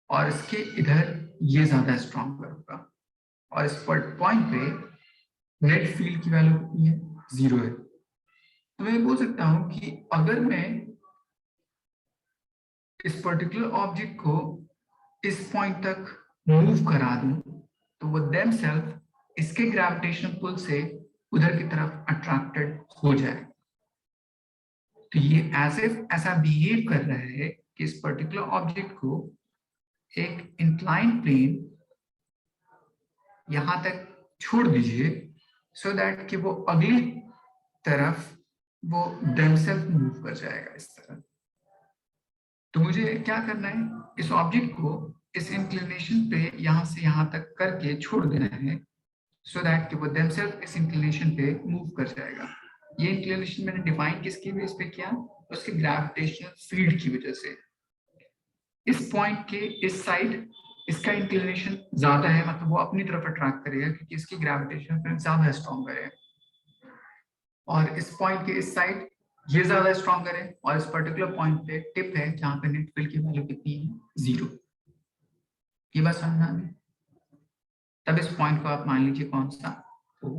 Speaker 1: और इसके इधर ये ज्यादा स्ट्रॉन्गर होगा, और इस पॉइंट पे नेट फील्ड की वैल्यू कितनी है, 0 है। तो मैं बोल सकता हूं कि अगर मैं इस पर्टिकुलर ऑब्जेक्ट को इस पॉइंट तक मूव करा दूं तो वो देमसेल्फ इसके ग्रेविटेशनल पुल से उधर की तरफ अट्रैक्टेड हो जाए। तो ये एज इफ ऐसा बिहेव कर रहा है कि इस पर्टिकुलर ऑब्जेक्ट को एक इंक्लाइन प्लेन यहां तक छोड़ दीजिए सो दैट कि वो अगली तरफ वो देमसेल्फ मूव कर जाएगा इस तरह। तो मुझे क्या करना है, इस ऑब्जेक्ट को इस इंक्लिनेशन पे यहां से यहां तक करके छोड़ देना है सो दैट कि वो देमसेल्फ इस इंक्लिनेशन पे मूव कर जाएगा। ये इंक्लिनेशन मैंने डिफाइन किसकी बेस पे किया, उसके ग्रेविटेशनल फील्ड की वजह से। इस पॉइंट के इस साइड इसका इंक्लिनेशन ज्यादा है, मतलब वो अपनी तरफ अट्रैक्ट करेगा क्योंकि इसकी ग्रेविटेशनल फील्ड ज्यादा स्ट्रॉन्गर है, और इस पॉइंट के इस साइड ये ज्यादा स्ट्रॉन्गर है, और इस पर्टिकुलर पॉइंट पे टिप है जहां पे नेट फील्ड की वैल्यू कितनी है, 0। ये बात समझना है? तब इस पॉइंट को आप मान लीजिए कौन सा O।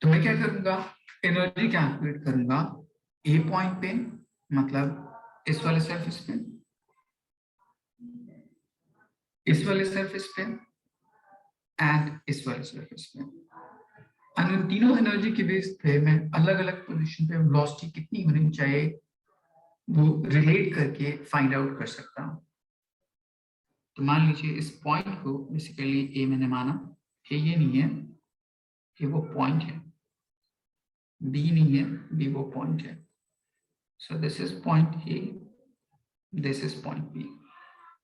Speaker 1: तो मैं क्या करूंगा, एनर्जी कैलकुलेट करूंगा ए पॉइंट पे, मतलब इस वाले सरफेस पे, इस वाले सरफेस पे एंड इस वाले सरफेस पे। इन तीनों एनर्जी के बेस पे मैं अलग अलग पोजीशन पे वेलोसिटी कितनी होनी चाहिए वो रिलेट करके फाइंड आउट कर सकता हूं। तो मान लीजिए इस पॉइंट को बेसिकली ए मैंने माना, ए ये नहीं है, ये वो पॉइंट है, बी नहीं है, बी वो पॉइंट है। So this is point A, this is point B.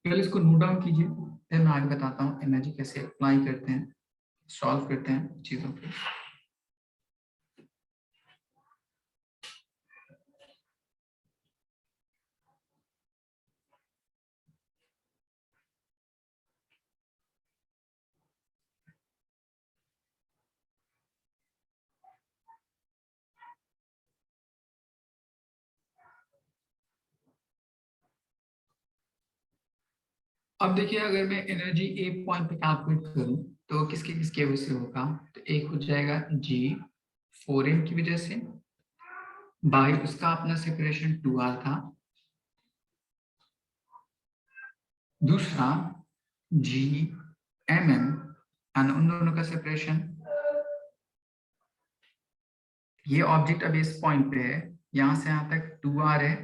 Speaker 1: पहले इसको नोट डाउन कीजिए, फिर मैं आगे बताता हूँ एनर्जी कैसे अप्लाई करते हैं। सॉल्व करते हैं चीजों को। अब देखिए, अगर मैं एनर्जी एक पॉइंट पे कैलकुलेट करूं तो किसके किसके वजह से होगा, तो एक हो जाएगा जी 4m की वजह से, बाई उसका अपना सेपरेशन 2r था, दूसरा जी mm एंड उन दोनों का सेपरेशन, ये ऑब्जेक्ट अभी इस पॉइंट पे है, यहाँ से यहाँ तक 2r है,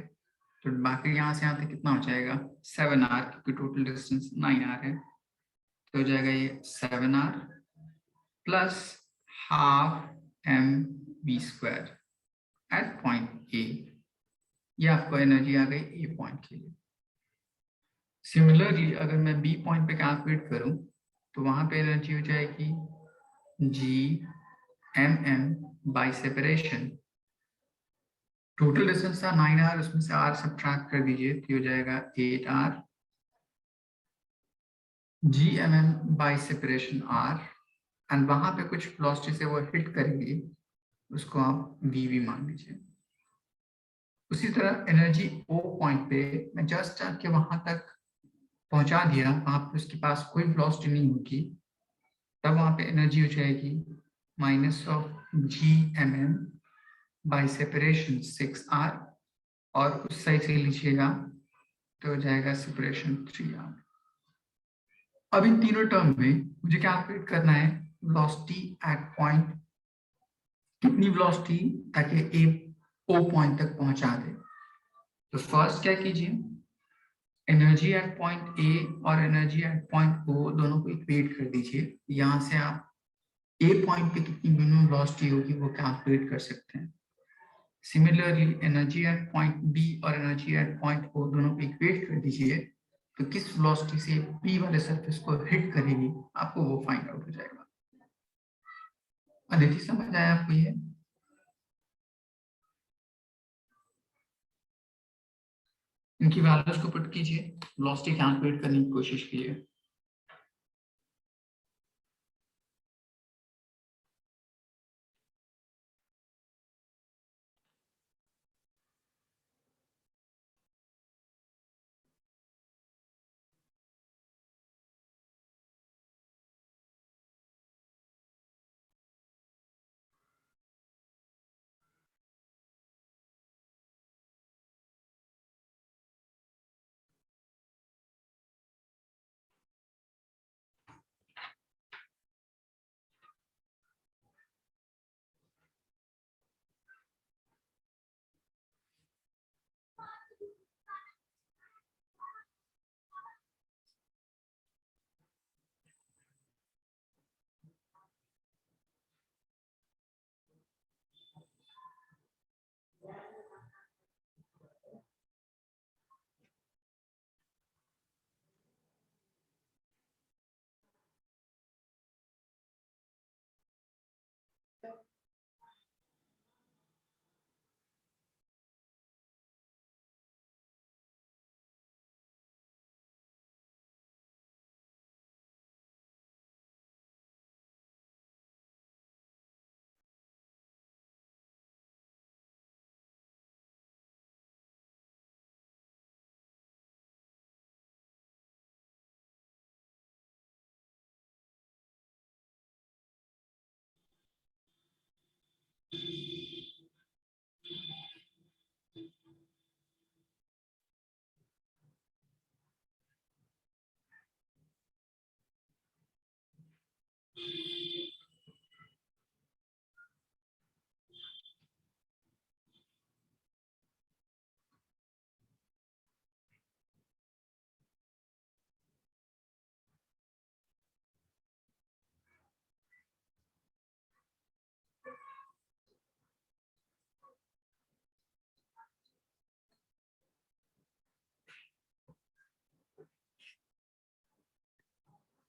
Speaker 1: तो बाकी यहाँ से यहाँ तक कितना हो जाएगा 7r, क्योंकि टोटल डिस्टेंस 9r है, तो हो जाएगा ये 7r plus half M V square at point A. ये आपको एनर्जी आ गई ए पॉइंट के लिए। सिमिलरली अगर मैं बी पॉइंट पे कैलकुलेट करूं तो वहां पे एनर्जी हो जाएगी G M M by separation, total distance था 9r, उसमें से r सब्ट्रैक्ट कर दीजिए तो हो जाएगा 8r, G M M by separation r, and वहां पे कुछ वेलोसिटी से वो हिट करेगी, उसको आप वी वी मान लीजिए। उसी तरह एनर्जी ओ पॉइंट पे मैं जस्ट आके वहां तक पहुंचा दिया, वहां पे उसके पास कोई वेलोसिटी नहीं होगी, तब वहां पे एनर्जी हो जाएगी minus of G M M by separation 6r, और उस साइड से लीजिएगा तो हो जाएगा सेपरेशन 3r। अब इन तीनों टर्म में मुझे कैलकुलेट करना है वेलोसिटी एट पॉइंट, कितनी वेलोसिटी ताकि ए ओ पॉइंट तक पहुंचा दे। तो फर्स्ट क्या कीजिए, एनर्जी एट पॉइंट ए और एनर्जी एट पॉइंट ओ दोनों को इक्वेट कर दीजिए, यहां से आप ए पॉइंट पे कितनी मिनिमम वेलोसिटी होगी वो कैलकुलेट कर सकते हैं। Similarly energy at point B और एनर्जी एट पॉइंट ओ दोनों को इक्वेट कर दीजिए, तो किस वेलोसिटी से बी वाले सरफेस को हिट करेगी आपको वो फाइंड आउट हो जाएगा। अदिति समझ आया आपको ये? इनकी वैल्यूज को पुट कीजिए, वेलोसिटी कैलकुलेट करने की कोशिश कीजिए।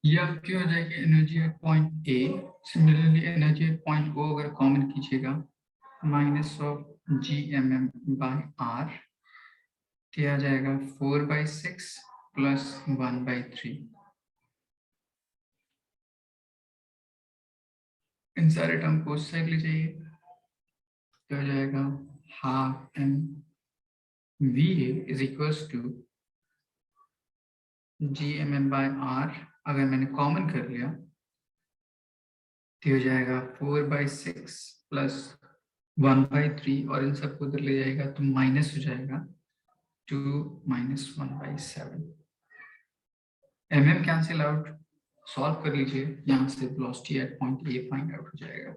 Speaker 1: ये आपकी हो जाएगी energy at point A. Similarly energy at point O अगर कॉमन कीजिएगा, minus of G M M by R, किया जाएगा 4/6 प्लस 1/3। इन सारे टर्म को उस साइड ले जाइए, तो हो जाएगा half M V is equals to G M M by R. अगर मैंने कॉमन कर लिया तो हो जाएगा 4/6 प्लस 1/3, और इन सबको उधर ले जाएगा तो माइनस हो जाएगा 2 minus 1/7। M M cancel out, solve कर लीजिए, यहाँ से velocity at point A find out हो जाएगा।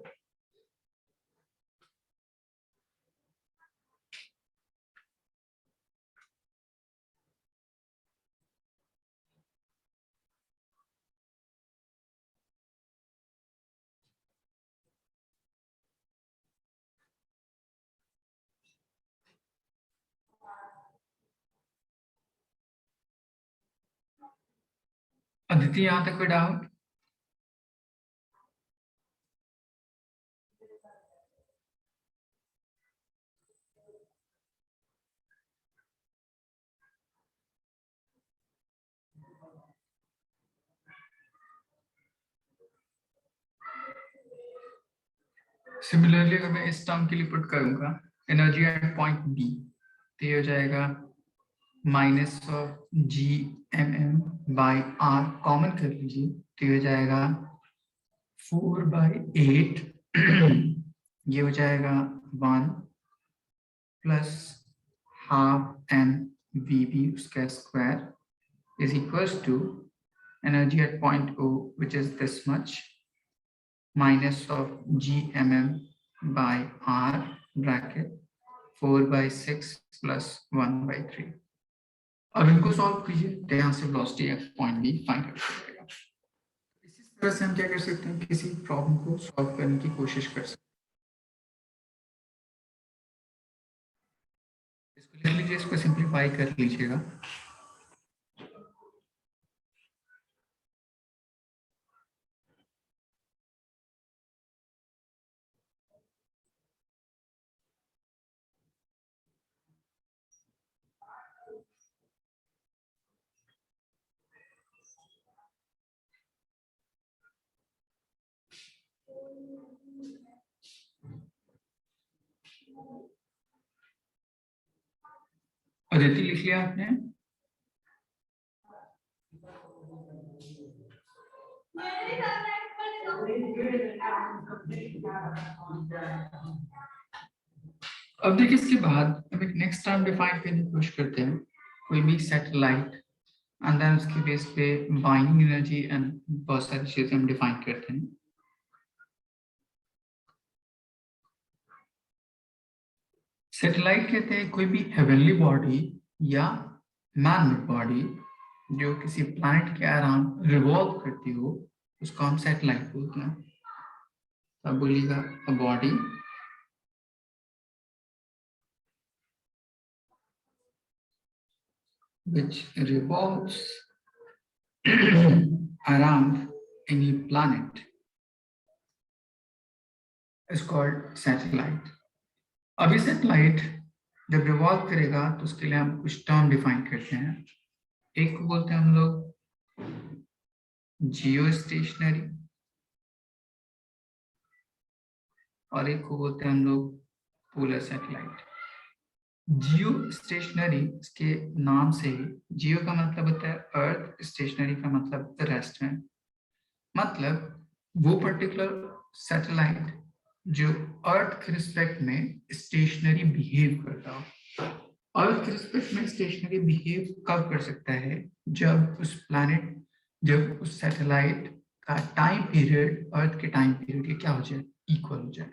Speaker 1: अदिति, यहाँ तक कोई डाउट? सिमिलरली अगर मैं इस टर्म के लिए पुट करूंगा एनर्जी एट पॉइंट बी, तो ये हो जाएगा minus of G M M by R, common कर लीजिए, तो ये हो जाएगा 4/8 ये हो जाएगा 1 plus half M V B उसका square is equals to energy at point O which is this much minus of gmm by r bracket 4/6 plus 1/3। अब इनको सॉल्व कीजिए, तो यहाँ से velocity at point B find out हो जाएगा। इसी तरह से हम क्या कर सकते हैं, किसी प्रॉब्लम को सॉल्व करने की कोशिश कर सकते हैं। इसको ले लीजिए, इसको सिंप्लीफाई कर लीजिएगा। अदिति, लिख लिया आपने? अब देखिए, इसके बाद हम एक नेक्स्ट टर्म डिफाइन करने की कोशिश करते हैं, कोई भी सैटेलाइट, एंड देन उसके बेस पे बाइंडिंग एनर्जी एंड बहुत सारी चीजें हम डिफाइन करते हैं। सैटेलाइट कहते हैं कोई भी हेवनली बॉडी या मैन बॉडी जो किसी प्लैनेट के अराउंड रिवॉल्व करती हो, उसको हम सैटेलाइट बोलते हैं। अब बोलिएगा, a body which revolves around any planet is called satellite। अभी सैटेलाइट जब रिवॉल्व करेगा तो उसके लिए हम कुछ टर्म डिफाइन करते हैं। एक को बोलते हैं हम लोग जियो स्टेशनरी, और एक को बोलते हैं हम लोग पोलर सैटेलाइट। जियो स्टेशनरी, इसके नाम से ही जियो का मतलब होता है अर्थ, स्टेशनरी का मतलब रेस्ट में। मतलब वो पर्टिकुलर सैटेलाइट जो अर्थ के रिस्पेक्ट में स्टेशनरी बिहेव करता हो। अर्थ के रिस्पेक्ट में स्टेशनरी बिहेव कब कर सकता है, जब उस प्लैनेट, जब उस सैटेलाइट का टाइम पीरियड अर्थ के टाइम पीरियड के क्या हो जाए, इक्वल हो जाए।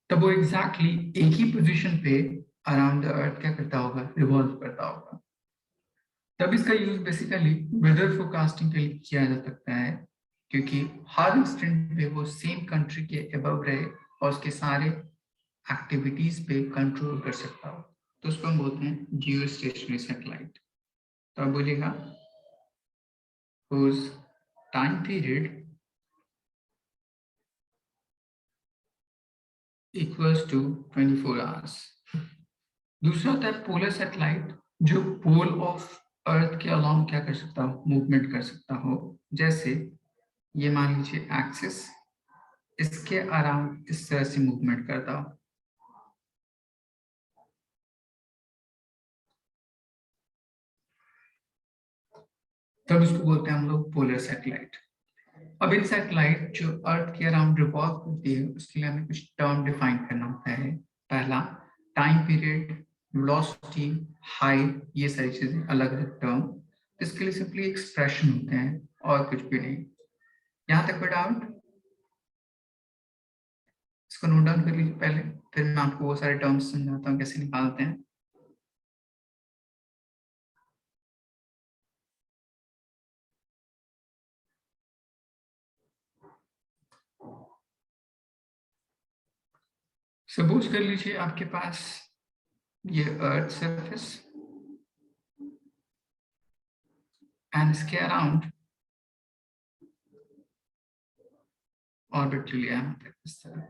Speaker 1: तब वो एग्जैक्टली एक ही पोजीशन पे अराउंड द अर्थ क्या करता होगा, रिवॉल्व करता होगा। तब इसका यूज बेसिकली वेदर फोरकास्टिंग के लिए किया जा सकता है, क्योंकि हर इंस्टेंट पे वो सेम कंट्री के अबव रहे और उसके सारे एक्टिविटीज पे कंट्रोल कर सकता हो, तो उसको हम बोलते हैं जियो स्टेशनरी सैटेलाइट। तो अब बोलिएगा whose time period equals to 24 hours. दूसरा होता है पोलर सैटेलाइट, जो पोल ऑफ अर्थ के अलाउंग क्या कर सकता हो, मूवमेंट कर सकता हो। जैसे ये मान लीजिए एक्सिस, इसके अराउंड इस तरह से मूवमेंट करता हो, तब उसको बोलते हैं हम लोग पोलर सैटेलाइट। अब इन सैटेलाइट जो अर्थ के अराउंड रिवॉल्व करती है, उसके लिए हमें कुछ टर्म डिफाइन करना होता है। पहला टाइम पीरियड, वेलोसिटी, हाइट, ये सारी चीजें अलग अलग टर्म। इसके लिए सिंपली एक्सप्रेशन होते हैं और कुछ भी नहीं। यहाँ तक कोई डाउट? इसको नोट डाउन कर लीजिए पहले, फिर मैं आपको वो सारे टर्म्स समझाता हूँ कैसे निकालते हैं। सपोज कर लीजिए आपके पास ये अर्थ सरफेस एंड इसके अराउंड ऑर्बिट लिया है इस तरह,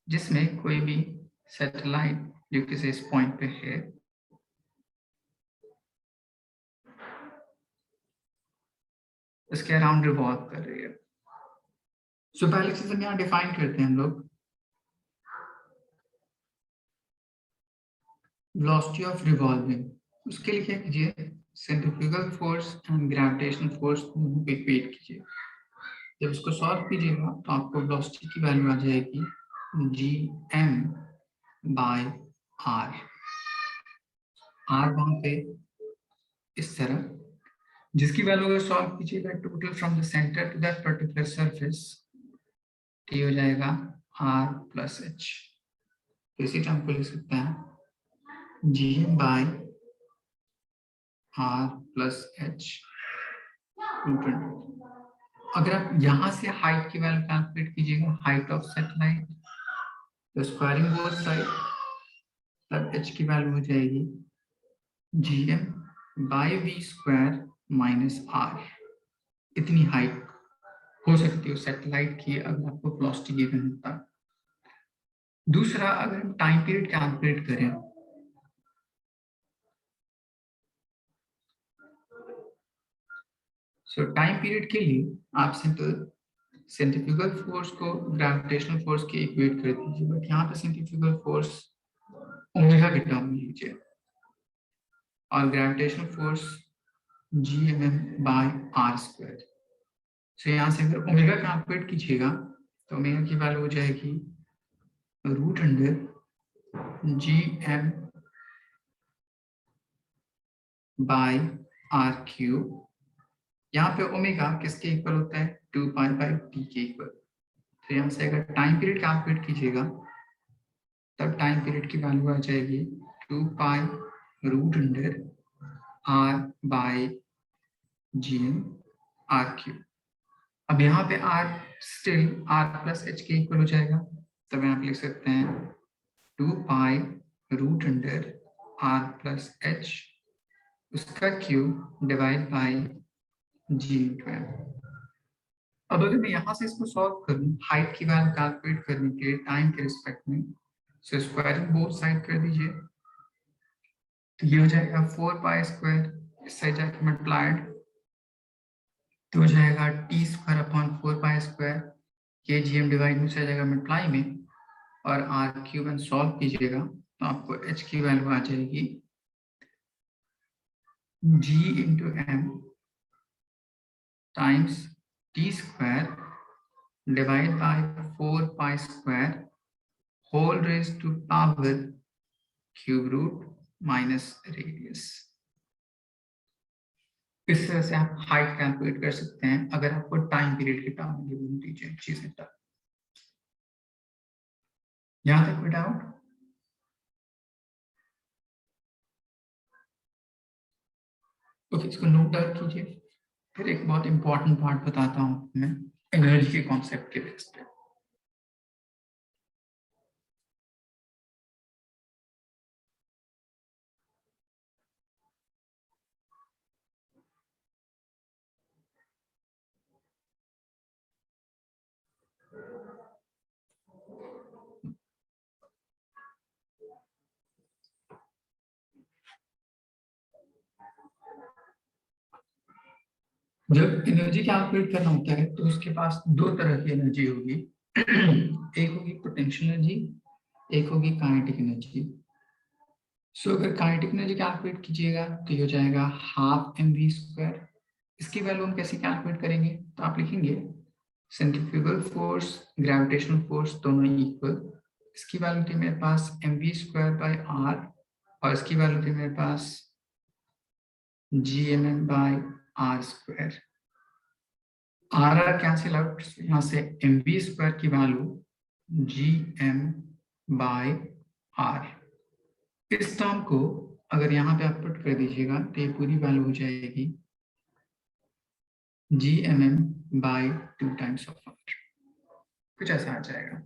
Speaker 1: जिसमें कोई भी सैटेलाइट जो किसी इस पॉइंट पे है, इसके अराउंड रिवॉल्व कर रही है। सो पहले चीज हम यहाँ डिफाइन करते हैं हम लोग वेलोसिटी ऑफ रिवॉल्विंग। उसके लिए क्या कीजिए, centrifugal force and gravitational force दोनों को इक्वेट कीजिए। जब इसको सॉल्व कीजिएगा तो आपको वेलोसिटी की वैल्यू आ जाएगी G M by R. R वहां पे इस तरह, जिसकी वैल्यू अगर सॉल्व कीजिएगा total from the center to that particular surface, ये हो जाएगा आर प्लस एच। इसी टर्म को लिख सकते हैं G M by R plus H. अगर आप यहां से हाइट की वैल्यू कैलकुलेट कीजिएगा, हाइट ऑफ सैटेलाइट, तो स्क्वायरिंग बोथ साइड, तब एच की वैल्यू हो जाएगी G M by we square minus R. इतनी हाइट हो सकती है सैटेलाइट की अगर आपको वेलोसिटी गिवन होता है। दूसरा, अगर हम टाइम पीरियड कैलकुलेट करें, सो टाइम पीरियड के लिए आप सिंपल सेंट्रीफ्यूगल फोर्स को ग्रेविटेशनल फोर्स के इक्वेट कर दीजिए, बट यहाँ पे सेंट्रीफ्यूगल फोर्स ओमेगा के टर्म में लीजिए और gravitational force G M M by R square. So यहाँ से अगर ओमेगा कैलकुलेट कीजिएगा तो ओमेगा की वैल्यू हो जाएगी root under G M by R cube. यहाँ पे ओमेगा किसके इक्वल होता है, 2 पाई बाई टी के इक्वल। तो यहाँ से अगर टाइम पीरियड कैलकुलेट कीजिएगा तब टाइम पीरियड की वैल्यू आ जाएगी 2 pi root under R by G M R cube. अब यहाँ पे R still R plus H के इक्वल हो जाएगा, तब यहाँ पे लिख सकते हैं 2 pi root under R plus H उसका cube divide by G into M. अब अगर मैं यहाँ से इसको सॉल्व करूँ हाइट की वैल्यू कैलकुलेट करने के लिए टाइम के रिस्पेक्ट में, सो स्क्वायरिंग बोथ साइड कर दीजिए, तो ये हो जाएगा 4 पाई स्क्वायर, इस साइड जाके मल्टीप्लाइड तो हो जाएगा T square upon 4 pi square, के जी एम डिवाइड में जाएगा मल्टीप्लाई में, और आर क्यूब एंड सॉल्व कीजिएगा तो आपको एच की वैल्यू आ जाएगी G into M times T square divide by 4 pi square whole raise to power cube root minus radius. इस तरह से आप हाइट कैलकुलेट कर सकते हैं अगर आपको टाइम पीरियड की टर्म गिवन दीजिए चीजें तक। यहां तक कोई डाउट? ओके, इसको नोट डाउन कीजिए। फिर एक बहुत इंपॉर्टेंट पार्ट बताता हूं मैं एनर्जी के कॉन्सेप्ट के बेस पे। जब एनर्जी कैलकुलेट करना होता है तो उसके पास दो तरह की एनर्जी होगी। एक होगी पोटेंशियल एनर्जी, एक होगी काइनेटिक एनर्जी। सो अगर काइनेटिक एनर्जी कैलकुलेट कीजिएगा तो ये हो जाएगा हाफ एम वी स्क्वायर। इसकी वैल्यू हम कैसे कैलकुलेट करेंगे, तो आप लिखेंगे सेंट्रीफ्यूगल फोर्स, ग्रेविटेशनल फोर्स दोनों इक्वल। इसकी वैल्यू थी मेरे पास M V square by R, और इसकी वैल्यू थी मेरे पास G M M by R square. R R cancel out, यहाँ से एम वी स्क्वायर की value G M by R. इस टर्म को अगर यहाँ पे आप पुट कर दीजिएगा तो ये पूरी वैल्यू हो जाएगी G M M by 2 times of R, कुछ ऐसा आ जाएगा।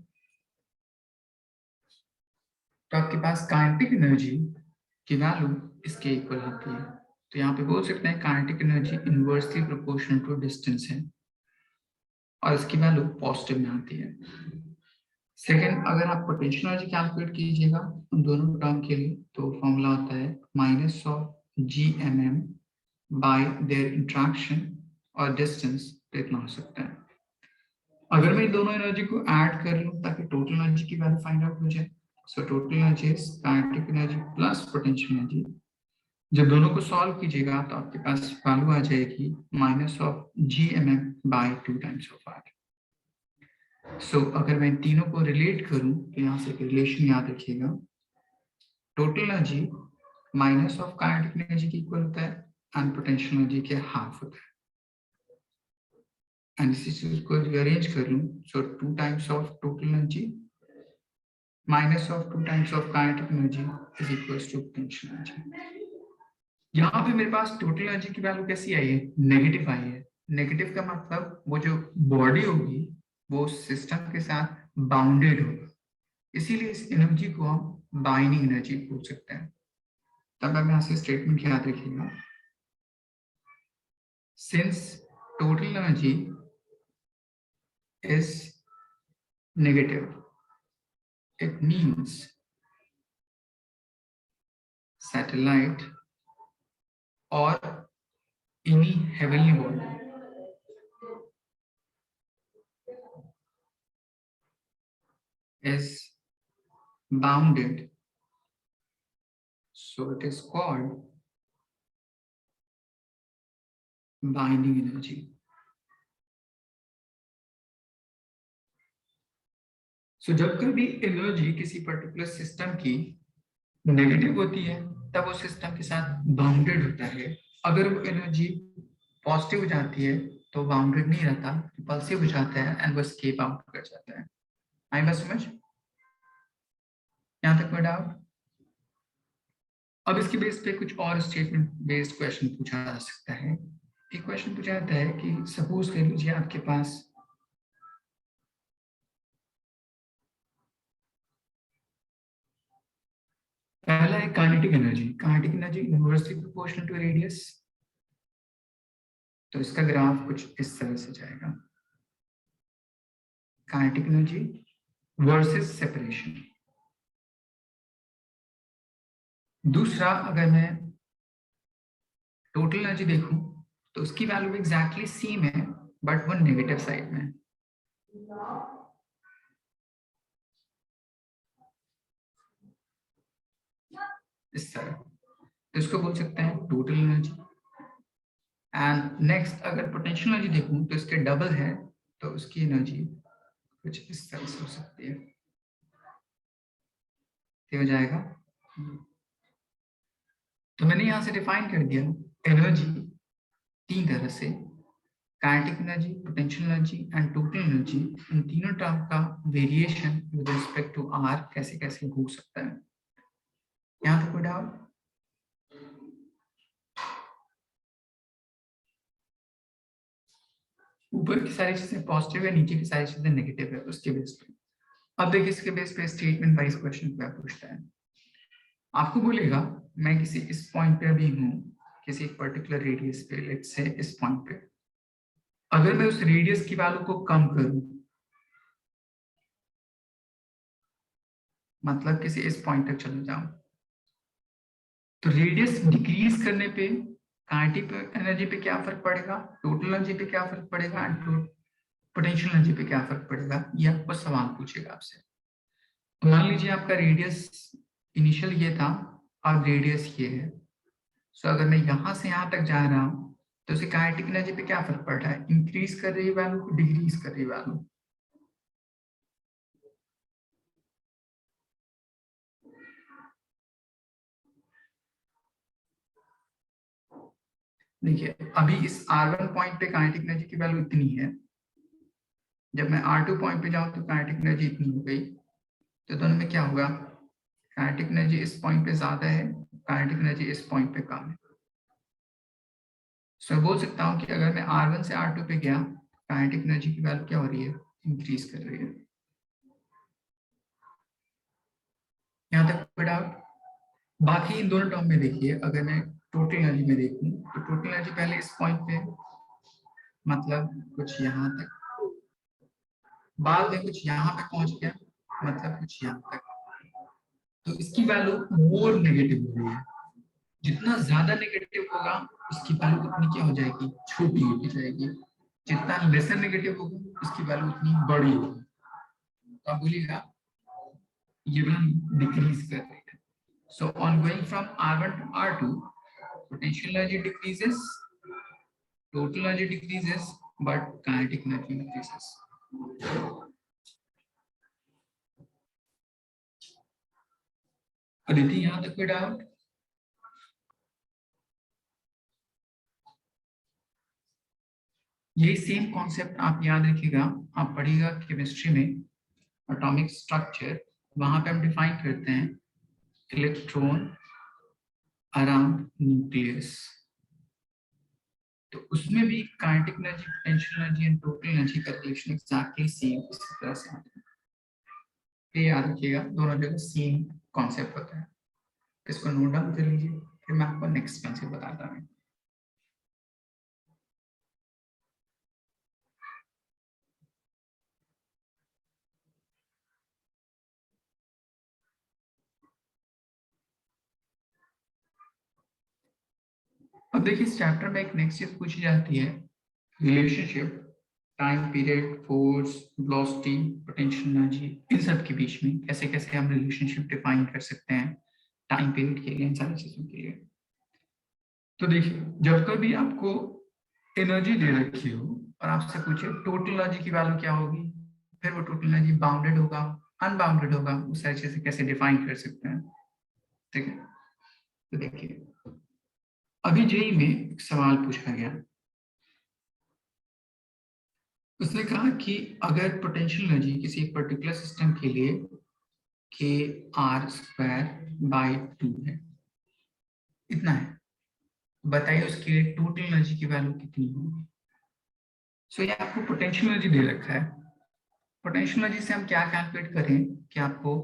Speaker 1: तो आपके पास काइनेटिक एनर्जी की वैल्यू इसके इक्वल होती है। तो यहाँ पे बोल सकते हैं kinetic energy inversely proportional to distance है, और इसकी वैल्यू पॉजिटिव में आती है। सेकेंड, अगर आप पोटेंशियल एनर्जी कैलकुलेट कीजिएगा उन दोनों टर्म के लिए, तो फॉर्मूला होता है minus of G M M by their interaction और डिस्टेंस, तो इतना हो सकता है। अगर मैं दोनों एनर्जी को ऐड कर लूं ताकि टोटल एनर्जी की वैल्यू फाइंड आउट हो जाए, सो total energy is kinetic energy plus potential energy. जब दोनों को सॉल्व कीजिएगा तो आपके पास वैल्यू आ जाएगी minus of G M M by 2 times of R. So अगर मैं तीनों को रिलेट करूं तो यहाँ से एक रिलेशन याद रखिएगा, total energy minus of kinetic energy की इक्वल होता है एंड पोटेंशियल एनर्जी के हाफ होता है। एंड इसी चीज को रीअरेंज कर लूं, so 2 times of total energy minus of 2 times of kinetic energy is equals to potential energy. यहाँ पे मेरे पास टोटल एनर्जी की वैल्यू कैसी आई है, नेगेटिव आई है। नेगेटिव का मतलब वो जो बॉडी होगी वो सिस्टम के साथ बाउंडेड होगा, इसीलिए इस एनर्जी को हम बाइंडिंग एनर्जी बोल सकते हैं। तब आप यहाँ से स्टेटमेंट याद रखिएगा, since total energy is negative, it means satellite or any heavenly body is bounded, so it is called binding energy. So जब कभी एनर्जी किसी पर्टिकुलर सिस्टम की नेगेटिव होती है तब वो सिस्टम के साथ बाउंडेड होता है। अगर वो एनर्जी पॉजिटिव हो जाती है तो बाउंडेड नहीं रहता, रिपल्सिव हो जाता है एंड वो एस्केप आउट कर जाता है। आई बात समझ, यहाँ तक कोई डाउट? अब इसके बेस पे कुछ और स्टेटमेंट बेस्ड क्वेश्चन पूछा जा सकता है। एक क्वेश्चन पूछा जाता है कि सपोज कर लीजिए आपके पास पहला है kinetic energy. Kinetic energy inversely proportional to radius, तो इसका ग्राफ कुछ इस तरह से जाएगा, काइनेटिक एनर्जी वर्सेस सेपरेशन। दूसरा, अगर मैं टोटल एनर्जी देखूं तो उसकी वैल्यू एग्जैक्टली सेम है बट वो नेगेटिव साइड में। इस तरह, तो इसको बोल सकते हैं टोटल एनर्जी। एंड नेक्स्ट, अगर पोटेंशियल एनर्जी देखूं तो इसके डबल है, तो उसकी एनर्जी कुछ इस तरह से हो सकती है, हो जाएगा। तो मैंने यहां से डिफाइन कर दिया एनर्जी 3 तरह से, kinetic energy, potential energy and total energy. इन तीनों टर्म का variation with respect to R कैसे कैसे हो सकता है। यहाँ तक कोई डाउट? ऊपर की सारी चीजें पॉजिटिव है, नीचे की सारी चीजें नेगेटिव है, उसके बेस पे। अब देखिए इसके बेस पे स्टेटमेंट वाइज क्वेश्चन क्या पूछता है। आपको बोलेगा मैं किसी इस पॉइंट पे अभी हूँ, किसी एक पर्टिकुलर रेडियस पे, लेट्स से इस पॉइंट पे, अगर मैं उस रेडियस की वैल्यू को कम करूं, मतलब किसी इस पॉइंट तक चले जाऊं, तो रेडियस डिक्रीज करने पे काइनेटिक एनर्जी पे क्या फर्क पड़ेगा, टोटल एनर्जी पे क्या फर्क पड़ेगा, पोटेंशियल एनर्जी पे क्या फर्क पड़ेगा, ये आपको सवाल पूछेगा आपसे। तो मान लीजिए आपका रेडियस इनिशियल ये था, अब रेडियस ये है। सो अगर मैं यहाँ से यहाँ तक जा रहा हूँ तो उसे काइनेटिक एनर्जी पे क्या फर्क पड़ रहा है, इंक्रीज कर रही है वैल्यू, डिक्रीज कर रही है वैल्यू। देखिए अभी इस R1 पॉइंट पे काइनेटिक एनर्जी की वैल्यू इतनी है, जब मैं R2 पॉइंट पे जाऊं तो काइनेटिक एनर्जी इतनी हो गई, तो दोनों में क्या होगा, काइनेटिक एनर्जी इस पॉइंट पे ज्यादा है, काइनेटिक एनर्जी इस पॉइंट पे कम है। सो बोल सकता हूँ कि अगर मैं R1 से R2 पे गया, काइनेटिक एनर्जी की वैल्यू क्या हो रही है, इंक्रीज कर रही है। यहाँ तक कोई डाउट? बाकी इन दोनों टर्म में देखिए, अगर मैं टोटल एनर्जी में देखूं तो टोटल एनर्जी पहले इस पॉइंट पे, मतलब कुछ यहाँ तक, बाद में कुछ यहाँ पे पहुंच गया, मतलब कुछ यहाँ तक, तो इसकी वैल्यू मोर नेगेटिव हो रही है। जितना ज्यादा नेगेटिव होगा उसकी वैल्यू उतनी क्या हो जाएगी, छोटी होती जाएगी। जितना लेसर नेगेटिव होगा उसकी वैल्यू उतनी बड़ी होगी। तो आप बोलिएगा ये वैल्यू डिक्रीज कर रही है। So on going from R1 to R2, potential energy decreases, total energy decreases, but kinetic energy increases. Aditi यहाँ तक कोई डाउट? यही सेम कॉन्सेप्ट आप याद रखिएगा, आप पढ़िएगा केमिस्ट्री में एटॉमिक स्ट्रक्चर, वहां पे हम डिफाइन करते हैं इलेक्ट्रॉन अराउंड न्यूक्लियस। तो उसमें भी kinetic energy, potential energy and total energy का रिलेशन एग्जैक्टली सेम इसी तरह से आता है। ये याद रखिएगा, दोनों जगह सेम कॉन्सेप्ट होता है। इसको नोट डाउन कर लीजिए, फिर मैं आपको नेक्स्ट कॉन्सेप्ट बताता हूँ। अब देखिए इस चैप्टर में एक नेक्स्ट चीज पूछी जाती है, relationship time period, force, velocity, potential energy, इन सब के बीच में कैसे कैसे हम रिलेशनशिप डिफाइन कर सकते हैं टाइम पीरियड के लिए, इन सारी चीजों के लिए। तो देखिए जब कभी आपको एनर्जी दे रखी हो और आपसे पूछे टोटल एनर्जी की वैल्यू क्या होगी, फिर वो टोटल एनर्जी बाउंडेड होगा, अनबाउंडेड होगा, वो सारी चीजें कैसे डिफाइन कर सकते हैं। ठीक है, तो देखिए अभी जेई में एक सवाल पूछा गया, उसने कहा कि अगर पोटेंशियल एनर्जी किसी एक पर्टिकुलर सिस्टम के लिए के आर स्क्वायर बाई 2 है, इतना है, बताइए उसके लिए टोटल एनर्जी की वैल्यू कितनी होगी। सो ये आपको पोटेंशियल एनर्जी दे रखा है, पोटेंशियल एनर्जी से हम क्या कैलकुलेट करें कि आपको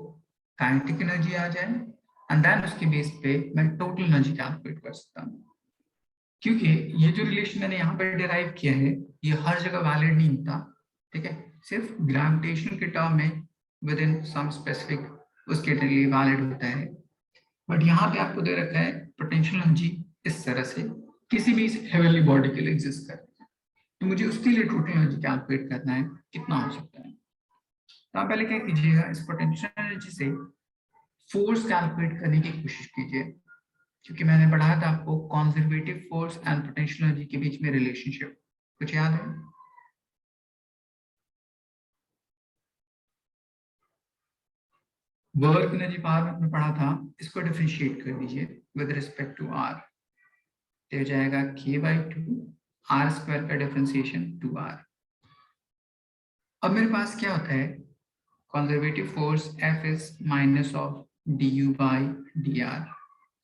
Speaker 1: काइनेटिक एनर्जी आ जाए, एंड देन उसके बेस पे मैं टोटल एनर्जी कैलकुलेट कर सकता हूँ। क्योंकि ये जो रिलेशन मैंने यहाँ पर डिराइव किया है ये हर जगह वैलिड नहीं होता, ठीक है, सिर्फ ग्रेविटेशन के टर्म में विद इन सम स्पेसिफिक उसके लिए वैलिड होता है। बट यहाँ पे आपको दे रखा है पोटेंशियल एनर्जी इस तरह से किसी भी हेवनली बॉडी के लिए एग्जिस्ट कर, तो मुझे उसके लिए टोटल एनर्जी कैलकुलेट करना है, कितना हो सकता है। तो आप पहले क्या कीजिएगा, इस पोटेंशियल एनर्जी से फोर्स कैलकुलेट करने की कोशिश कीजिए, क्योंकि मैंने पढ़ाया था आपको conservative force and potential energy के बीच में रिलेशनशिप, कुछ याद है? वर्क एनर्जी पावर में पढ़ा था, इसको डिफरेंशिएट कर दीजिए विद रिस्पेक्ट टू आर, तो हो जाएगा k बाई 2 आर स्क्वायर का डिफरेंशिएशन 2r। अब मेरे पास क्या होता है, conservative force F is minus of du by dr,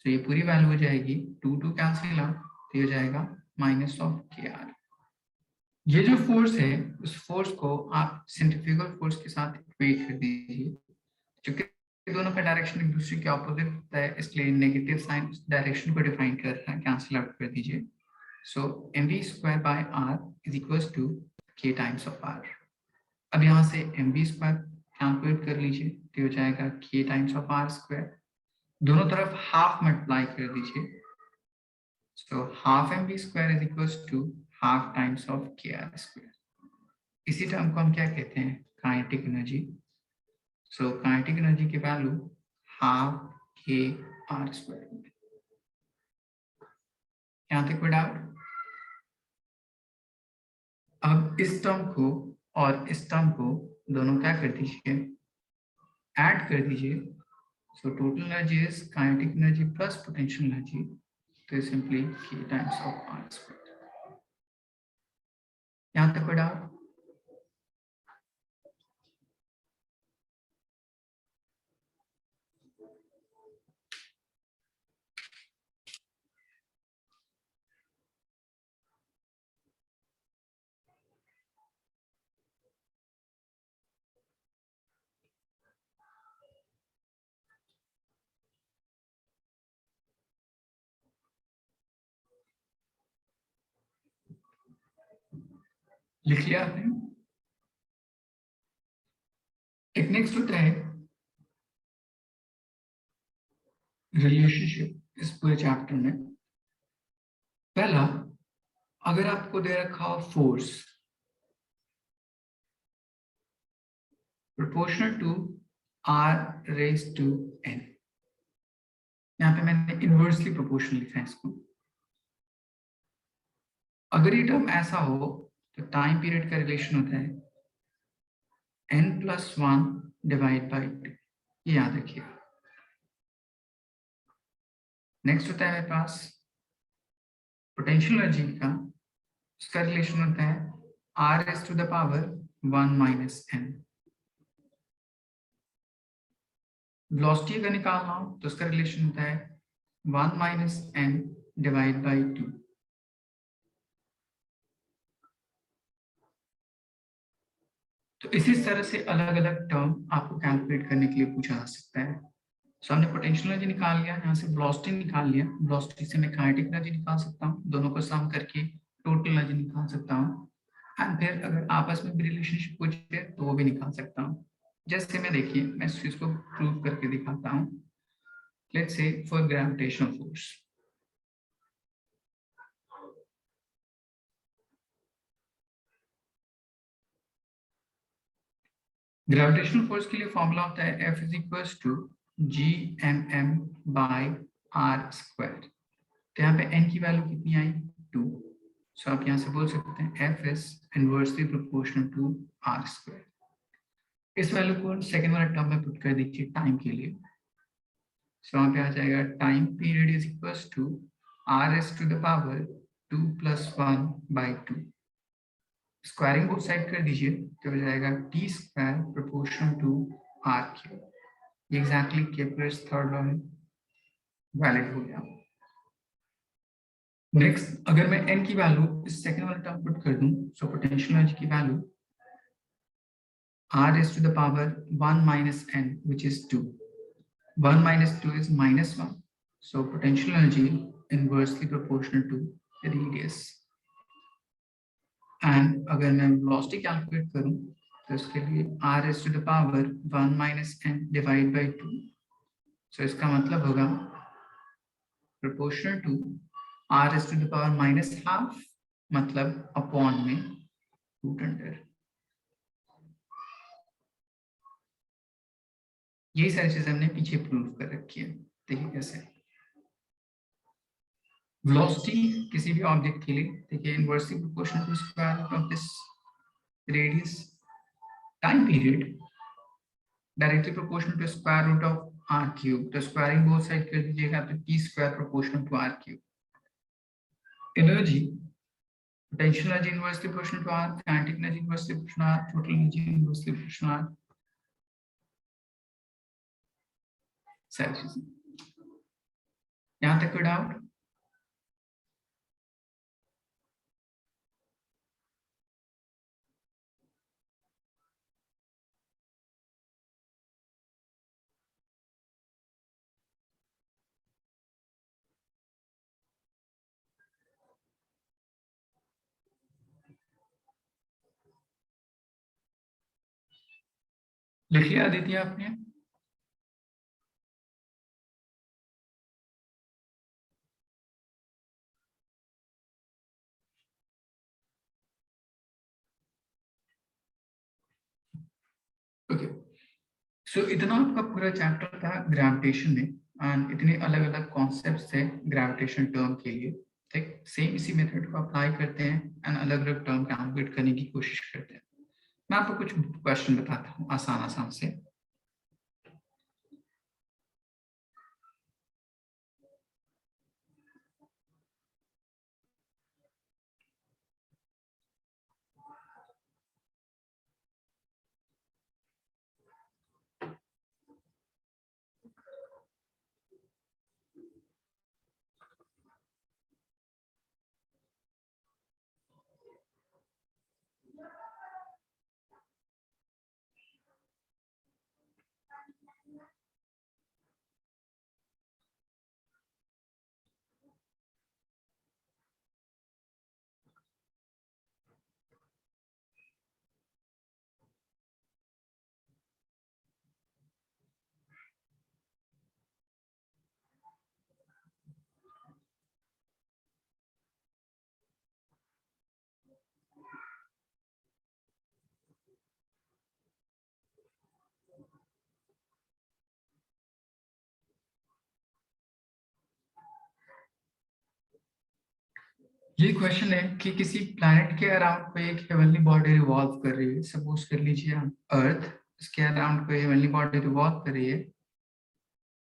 Speaker 1: तो ये पूरी वैल्यू हो जाएगी 2 कैंसिल आउट, तो ये हो जाएगा माइनस ऑफ kr। ये जो फोर्स है उस फोर्स को आप सेंट्रीफ्यूगल फोर्स के साथ इक्वेट कर दीजिए, क्योंकि दोनों का डायरेक्शन एक दूसरे के ऑपोजिट होता है, इसलिए नेगेटिव साइन डायरेक्शन को डिफाइन कर रहा है, कैंसिल आउट कर दीजिए। So mv square by r is equals to k times of r। अब यहाँ से mv स्क्वायर कैलकुलेट कर लीजिए, तो हो जाएगा k times of r square, दोनों तरफ हाफ मल्टीप्लाई कर दीजिए, So half mv square is equals to half times of kr square. इसी टर्म को हम क्या कहते हैं? Kinetic energy. So kinetic energy की वैल्यू हाफ के आर स्क्वायर. यहां तक कोई डाउट? अब इस टर्म को और इस टर्म को दोनों क्या कर दीजिए, ऐड कर दीजिए. So total energy is kinetic energy plus potential energy, तो simply k times of R square. यहां तक कोई डाउट? लिख लिया आपने? एक नेक्स्ट होता है रिलेशनशिप इस पूरे चैप्टर में. पहला, अगर आपको दे रखा हो force proportional to r raise to n, यहां पे मैंने इनवर्सली प्रोपोर्शनल लिखा है इसको. अगर ये टर्म ऐसा हो तो टाइम पीरियड का रिलेशन होता है n+1 डिवाइड बाई 2. ये याद रखिएगा. नेक्स्ट होता है मेरे पास पोटेंशियल एनर्जी का, उसका रिलेशन होता है r raise to the power 1 minus n. Velocity अगर निकालना हो तो उसका रिलेशन होता है 1 माइनस n डिवाइड बाई 2. तो इसी तरह से अलग अलग टर्म आपको कैलकुलेट करने के लिए पूछा जा सकता है. सो हमने पोटेंशियल एनर्जी निकाल लिया, यहाँ से वेलोसिटी निकाल लिया. वेलोसिटी से मैं काइनेटिक एनर्जी निकाल सकता हूँ, दोनों को सम करके टोटल एनर्जी निकाल सकता हूँ. एंड फिर अगर आपस में भी रिलेशनशिप पूछे तो वो भी निकाल सकता हूँ. जैसे मैं देखिए, मैं इस चीज को प्रूव करके दिखाता हूँ. Let's say for gravitational force, gravitational force के लिए फॉर्मूला होता है F is equals to gmm by R square. तो यहाँ पे n की वैल्यू कितनी आई? 2. सो आप यहाँ से बोल सकते हैं F is inversely proportional to R square. इस वैल्यू को सेकेंड वाला टर्म में पुट कर दीजिए टाइम के लिए. सो वहाँ पे आ जाएगा time period is equals to R S to the power 2 + 1 by 2. Squaring both side कर दीजिए तो हो जाएगा T square proportional to R cube. ये एग्जैक्टली केपलर्स थर्ड लॉ में वैलिड हो गया. नेक्स्ट, अगर मैं n की वैल्यू इस सेकंड वाला टर्म पुट कर दूं, सो पोटेंशियल एनर्जी की value r is to the power 1 minus n, which is 2. 1 minus 2 is -1. So potential energy inversely proportional to the radius. And अगर मैं velocity कैलकुलेट करूं तो इसके लिए r is to the power 1 minus n divide by 2. So इसका मतलब होगा proportional to r is to the power -half, मतलब अपॉन में √100. यही सारी चीजें हमने पीछे प्रूव कर रखी है. देखिए कैसे. वेलोसिटी किसी भी ऑब्जेक्ट के लिए देखिए inversely proportional to square root of this radius. Time period directly proportional to square root of R cube. तो स्क्वायरिंग बोथ साइड कर दीजिएगा तो T square proportional to R cube. Energy, potential energy inversely proportional to R, kinetic energy inversely proportional R, total energy inversely proportional R. सारी चीजें. यहां तक कोई doubt? लिख लिया आदित्य आपने? ओके, सो इतना आपका पूरा चैप्टर था ग्रेविटेशन में, एंड इतने अलग अलग कॉन्सेप्ट्स थे ग्रेविटेशन टर्म के लिए। ठीक, सेम इसी मेथड को अप्लाई करते हैं एंड अलग अलग टर्म कैलकुलेट करने की कोशिश करते हैं। मैं आपको कुछ क्वेश्चन बताता हूँ आसान आसान से। ये क्वेश्चन है कि किसी प्लैनेट के अराउंड कोई एक हेवनली बॉडी रिवॉल्व कर रही है। सपोज कर लीजिए हम अर्थ, इसके अराउंड कोई हेवनली बॉडी रिवॉल्व कर रही है।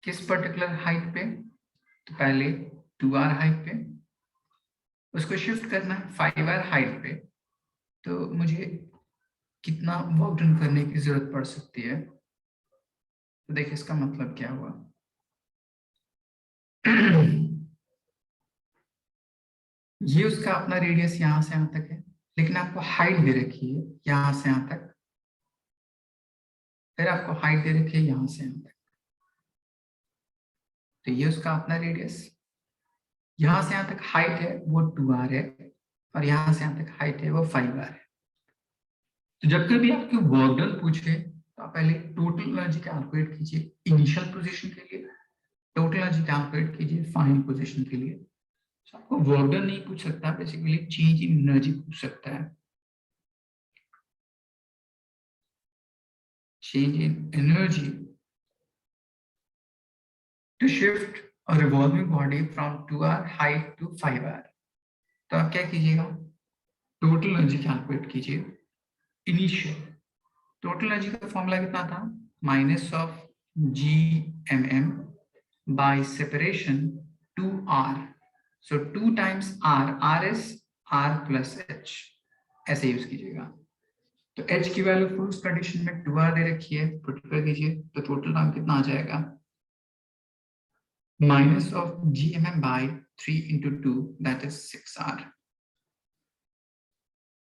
Speaker 1: किस पर्टिकुलर हाइट पे? तो पहले 2r हाइट पे, उसको शिफ्ट करना है 5r हाइट पे। तो मुझे कितना वर्क डन करने की जरूरत पड़ सकती है? तो देखिए इसका मतलब क्या हुआ। ये उसका अपना रेडियस यहाँ से यहाँ तक है, लेकिन आपको हाइट दे रखी है यहाँ से यहाँ तक, फिर आपको हाइट दे रखी है यहाँ से यहाँ तक। तो ये उसका अपना रेडियस, यहाँ से यहाँ तक हाइट है वो 2r है, और यहाँ से यहाँ तक हाइट है वो 5r है। तो जब कभी आपके वर्क डन पूछे तो आप पहले टोटल एनर्जी कैलकुलेट कीजिए इनिशियल पोजीशन के लिए, टोटल एनर्जी कैलकुलेट कीजिए फाइनल पोजीशन के लिए। तो आपको वर्क डन नहीं पूछ सकता, बेसिकली चेंज इन एनर्जी पूछ सकता है। Change in energy to shift a revolving body from 2r height to 5r। तो आप क्या कीजिएगा, टोटल एनर्जी कैलकुलेट कीजिए इनिशियल। टोटल एनर्जी का फॉर्मूला कितना था? Minus of G M M by separation 2r। So 2 times r, r is r plus h, ऐसे use कीजिएगा। तो h की वैल्यू फर्स्ट कंडीशन में 2r दे रखी है, पुट कर दीजिए तो टोटल टाइम कितना आ जाएगा? Minus of gmm by 3 into 2, that is 6r।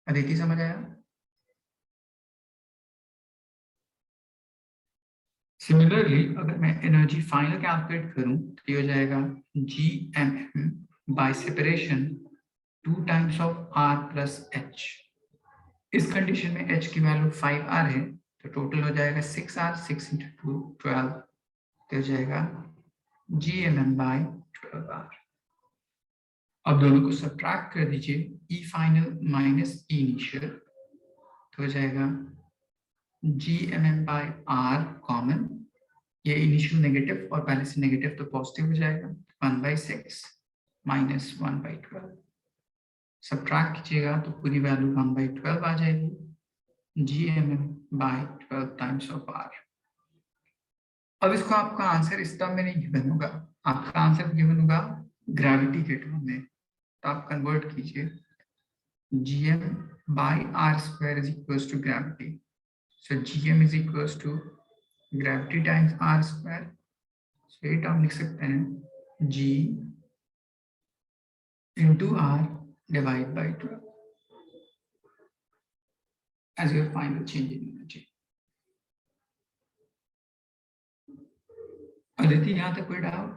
Speaker 1: Aditi समझ आया? सिमिलरली अगर मैं एनर्जी फाइनल कैलकुलेट करूं तो ये हो जाएगा gmm by separation 2 times of r plus h। इस कंडीशन में h की वैल्यू 5r है, तो टोटल हो जाएगा 6r, 6 into 2 12, तो हो जाएगा gmm by 12r। अब दोनों को सब्ट्रैक्ट कर दीजिए, E final minus E initial, तो हो जाएगा gmm by r कॉमन, ये इनिशियल नेगेटिव और पहले से नेगेटिव तो पॉजिटिव हो जाएगा, 1/6 माइनस 1/12। सब्ट्रैक्ट कीजिएगा तो पूरी वैल्यू 1/12 आ जाएगी, gmm by 12 times of r। अब इसको आपका आंसर इस टर्म में नहीं गिवन होगा, आपका आंसर गिवन होगा ग्रेविटी के टर्म में। तो आप कन्वर्ट कीजिए, gm by r square is equals to gravity, so gm is equals to gravity times r square। so ये टर्म लिख सकते हैं g into r divide by 12 as your final change in energy। Aditi यहाँ तक कोई doubt?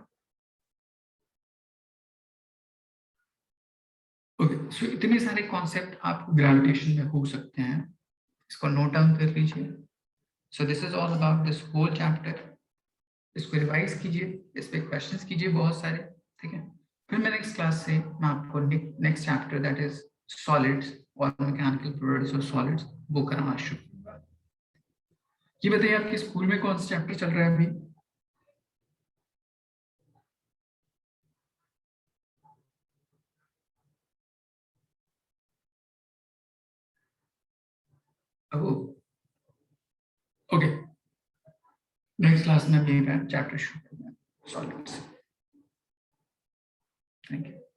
Speaker 1: Okay, सो इतने सारे concept आपको ग्रेविटेशन में हो सकते हैं, इसको नोट डाउन कर लीजिए। So this is all about this whole chapter. इसको रिवाइज कीजिए, इस पे क्वेश्चंस कीजिए बहुत सारे, ठीक है। फिर मैं नेक्स्ट क्लास से मैं आपको next chapter that is solids और मैकेनिकल प्रॉपर्टीज ऑफ सॉलिड्स वो कराना शुरू करूंगा। ये बताइए आपके स्कूल में कौन सा चैप्टर चल रहा है अभी? ओके, नेक्स्ट क्लास में भी चैप्टर शुरू करूंगा सॉलिड्स। Thank you.